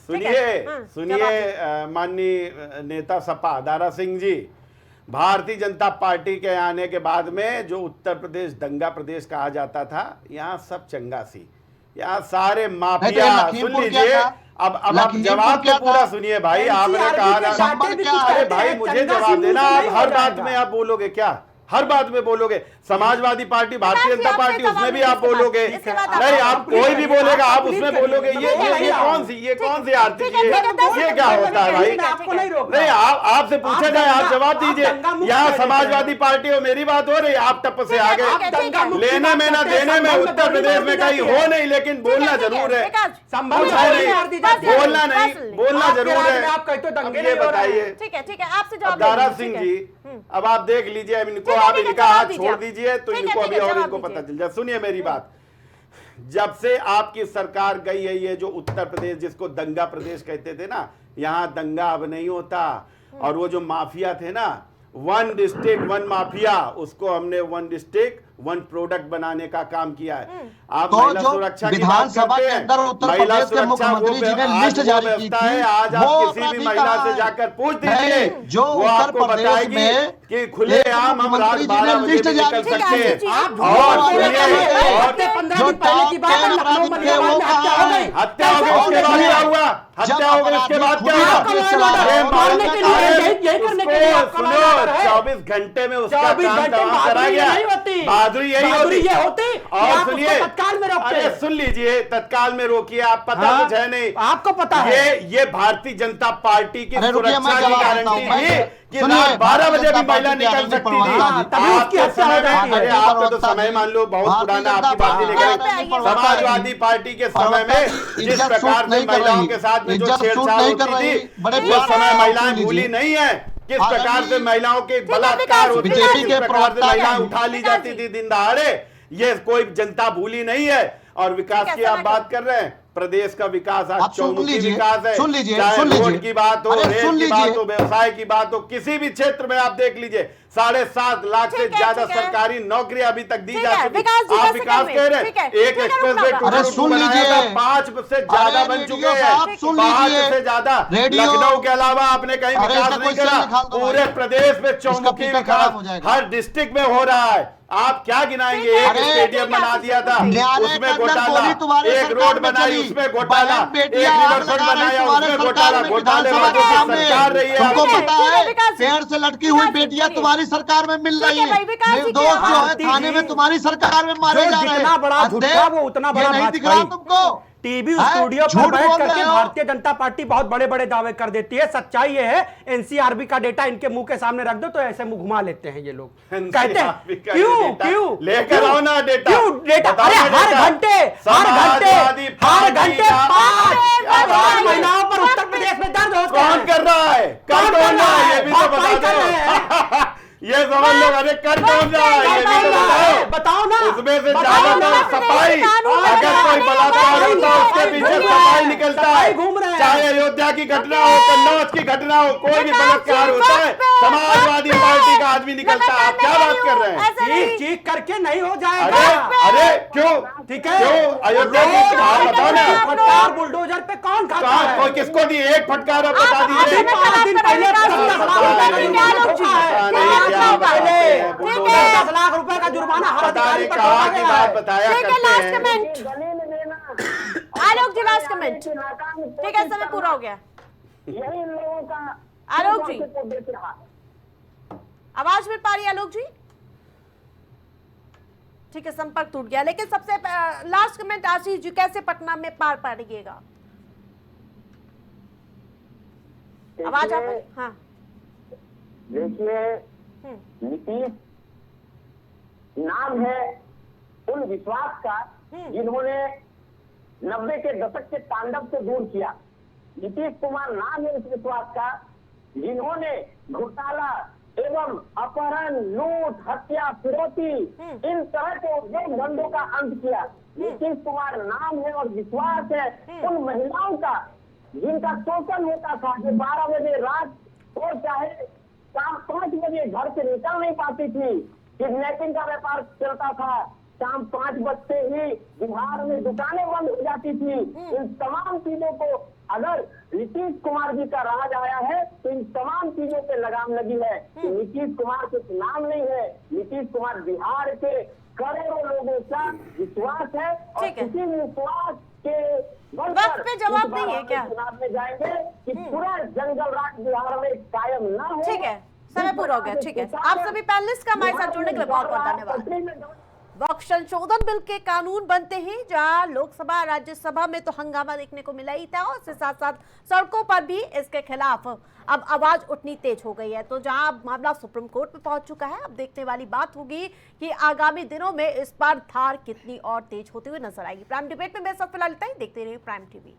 सुनिए माननीय नेता सपा दारा सिंह जी, भारतीय जनता पार्टी के आने के बाद में जो उत्तर प्रदेश दंगा प्रदेश कहा जाता था, यहाँ सब चंगा सी, यहाँ सारे माफिया। सुन लीजिए, अब आप जवाब तो पूरा सुनिए भाई। आपने कहा, अरे भाई मुझे जवाब देना, आप हर बात में आप बोलोगे क्या? हर बात में बोलोगे? समाजवादी पार्टी, भारतीय जनता पार्टी, उसमें भी आप बोलोगे? नहीं, आप कोई भी बोलेगा आप उसमें बोलोगे? ये कौन सी आरती जी, ये क्या होता है भाई? नहीं, आपसे पूछा जाए, आप जवाब दीजिए। यहाँ समाजवादी पार्टी और मेरी बात हो रही, आप टप से आ गए। लेने में ना देने में उत्तर प्रदेश में कहीं हो नहीं, लेकिन बोलना जरूर है। बोलना जरूर है। अब ये बताइए, ठीक है, आपसे जवाब दारा सिंह जी, अब आप देख लीजिए, अब इनको आप इनका हाथ छोड़ दीजिए तो इनको अभी और इनको पता चल जाए। सुनिए मेरी बात, जब से आपकी सरकार गई है, ये जो उत्तर प्रदेश जिसको दंगा प्रदेश कहते थे ना, यहाँ दंगा अब नहीं होता। और वो जो माफिया थे ना, 1 डिस्ट्रिक्ट 1 माफिया, उसको हमने 1 डिस्ट्रिक्ट 1 प्रोडक्ट बनाने का काम किया है। आप तो महिला जो सुरक्षा की बात विधानसभा करते के हैं, अंदर उत्तर महिला प्रदेश के सुरक्षा मुख्यमंत्री जी ने लिस्ट जारी की थी, आज वो आप किसी भी महिला से जाकर पूछ दीजिए, जो वो उत्तर आपको प्रदेश बताएगी में कि खुलेआम हम रात 12 बजे लिस्ट भी जारी निकल की सकते हैं। आप और सुनिए, जो टॉप 10 अपराधी थे वो हत्या हो गई, उसके बाद क्या हुआ? हत्या हो गई, उसके बाद क्या हुआ? सुनो, 24 घंटे में उसका काम तमाम करा गया। बहादुरी यही होती। कि और आप सुनिए, उसको तत्काल में रोकते अरे हैं। सुन लीजिए, तत्काल में रोकिए, आप पता हाँ, कुछ है नहीं, आपको पता है। ये भारतीय जनता पार्टी की अरे रुकिए, सुरक्षा मैं की जवाब देता गारंटी हूं। थी कि सुनिए, रात 12 बजे भी भारतीय जनता महिला पार्टी निकल की सकती थी। हाँ, तभी उसकी आपके हत्या हो समय जाती में, है। अरे आपका तो समय मान लो बहुत भारतीय पुराना, जनता आपकी बात नहीं पार्टी निकली। की समाजवादी पार्टी के समय में जिस इज्जत प्रकार सूट से नहीं कर महिलाओं रही, के साथ में जो इज्जत सूट छेड़छाड़ नहीं कर होती रही, थी, बड़े उस प्यार से समय सुन महिलाएं लीजिए। भूली नहीं है किस हाँ, प्रकार से अभी महिलाओं के ठीक है, बलात्कार होते थे, बीजेपी किस के प्रकार से प्रवक्ता महिलाएं हैं। उठा ली जाती थी दिन दहाड़े। ये कोई जनता भूली नहीं है। और विकास की आप बात कर रहे हैं, प्रदेश का विकास आज आप सुन चौमुखी लीजिए, विकास है। सुन लीजिए, चाहे सुन लीजिए। रोड की बात हो, अरे रेल सुन की बात लीजिए। हो, व्यवसाय की बात हो, किसी भी क्षेत्र में आप देख लीजिए 7.5 लाख से ठीक है, ज्यादा ठीक है। सरकारी नौकरियां अभी तक दी ठीक जा है, चुकी। विकास जी, आप बस विकास सेकंड कह में, रहे ठीक है, हैं, ठीक एक है, एक्सप्रेस रुकना वे होगा। अरे सुन लीजिए। 5 से ज्यादा बन चुके हैं, सुन 5 लीजिए। से ज्यादा। रेडियो- लखनऊ के अलावा आपने कहीं अरे विकास इसका नहीं क्वेश्चन करा। निकाल दो भाई। पूरे प्रदेश में इसका चौमुखी पीका विकास खराब हो जाएगा। हर डिस्ट्रिक्ट में हो रहा है। आप क्या गिनाएंगे? ठीक है, एक अरे स्टेडियम ठीक है, बना दिया था, न्यायालय के उसमें अंदर घोटाला, गोली तुम्हारे एक सरकार रोड में बनाई चली, उसमें घोटाला, बहन एक बेटियां आग रिवरफ्रंट लगा रही बनाया तुम्हारे उसमें सरकार घोटाला, में घोटाले विधानसभा के वाली सामने। सरकार रही है। तुमको ठीक है, पता ठीक है, है, विकास जी। पेड़ से लटकी हुई विकास जी, बेटियां बोलिए। तुम्हारी सरकार में मिल ठीक रही है भाई, है, विकास जी की निर्दोष जो है आवाज़ थाने में दीजिए। तुम्हारी सरकार में मारे जो जा रहे हैं। जितना बड़ा अध्यक्ष, झूठा वो उतना बड़ा ये नहीं दिख रहा भाजपाई। तुमको? टीवी हैं? स्टूडियो पर झूठ बैठ बोल करके रहे हो। भारतीय जनता पार्टी बहुत बड़े बड़े दावे कर देती है। सच्चाई ये है, एनसीआरबी का डेटा इनके मुंह के सामने रख दो तो ऐसे मुंह घुमा लेते हैं ये लोग। कहते हैं NCRB का क्यों डेटा क्यों लेकर आओ ना डेटा। क्यों डेटा? बताओ अरे ना हर डेटा। घंटे समाजवादी हर पार्टी घंटे का- 5 महिलाओं पर उत्तर प्रदेश में दर्द होता है। कौन कर रहा है? कर कौन रहा है? ये भी तो बता दो। ये समझ लो, अरे कर कौन रहा है? ये भी तो बताओ। बताओ ना। उसमें से बताओ ज्यादा ना। सफाई, कानून अगर बनाने कोई बलात्कार वाले होता है उसके भाई, पीछे घूम सफाई रहे हैं। निकलता सफाई है। घूम रहे हैं। चाहे अयोध्या की घटना हो, कन्नौज की घटना हो, कोई भी विकास बलात्कार जी, होता है, वक्त पे, समाजवादी वक्त पे। पार्टी का आदमी निकलता है। आप क्या बात कर रहे हैं? ऐसे नहीं। चीख चीख करके नहीं हो अरे जाएगा। अरे क्यों? ठीक है। क्यों? अयोध्या की हाल बताओ ना। फटकार बुलडोजर पे कौन खाता कहाँ है? कोई किसको दी? एक फटकार आप बता आप दीजिए। हमें 5 दिन पहले विकास जी, 10 लाख पता रुपए नहीं का क्या लोग जुर्माना जी। है। पता नहीं क्या बात है। ठीक है। 10 लाख रुपए का जुर्माना हर पता अधिकारी नहीं पर कहाँ ठोका की गया बात है। बताया ठीक है, करते लास्ट हैं। कमेंट। दलील देना आलोक जी, लास्ट कमेंट। ठीक है, समय पूरा हो गया। यही लोगों का आलोक जी। को देख रहा है। आवाज मिल पा रही है आलोक जी? ठीक है, संपर्क टूट गया। लेकिन सबसे लास्ट कमेंट आशीष जी, कैसे पटना में पार पाड़िएगा? आवाज आप? हाँ, देखिए, नीतीश नाम है उन विश्वास का जिन्होंने 90 के दशक के तांडव से दूर किया। नीतीश कुमार नाम है उस विश्वास का जिन्होंने घोटाला एवं अपहरण, लूट, हत्या, फिरौती इन तरह के उद्योग धंधों का अंत किया। नीतीश कुमार नाम है और विश्वास है उन महिलाओं का जिनका शोषण होता था, जो 12 बजे रात और चाहे शाम 5 बजे घर से निकल नहीं पाती थी, किडनैपिंग का व्यापार चलता था, शाम 5 बजते ही बिहार में दुकानें बंद हो जाती थी। इन तमाम चीजों को अगर नीतीश कुमार जी का राज आया है तो इन तमाम चीजों पे लगाम लगी है। तो नीतीश कुमार कुछ नाम नहीं है, नीतीश कुमार बिहार के करोड़ों लोगों का विश्वास है और ठीक है। इसी विश्वास के बल वक्त पर पे जवाब इस नहीं है बार क्या? चुनाव में जाएंगे कि पूरा जंगल राज बिहार में कायम न हो। ठीक है, समय पूरा हो गया। ठीक है, आप सभी पैनलिस्ट का हमारे साथ जुड़ने के लिए बहुत बहुत धन्यवाद। वक्फ संशोधन बिल के कानून बनते हैं, जहां लोकसभा राज्यसभा में तो हंगामा देखने को मिला ही था, और इसके साथ साथ सड़कों पर भी इसके खिलाफ अब आवाज उठनी तेज हो गई है। तो जहां मामला सुप्रीम कोर्ट में पहुंच चुका है, अब देखने वाली बात होगी कि आगामी दिनों में इस पर धार कितनी और तेज होती हुई नजर आएगी। प्राइम डिबेट में मैं सब फिलहाल इतना ही। देखते रहिए प्राइम टीवी।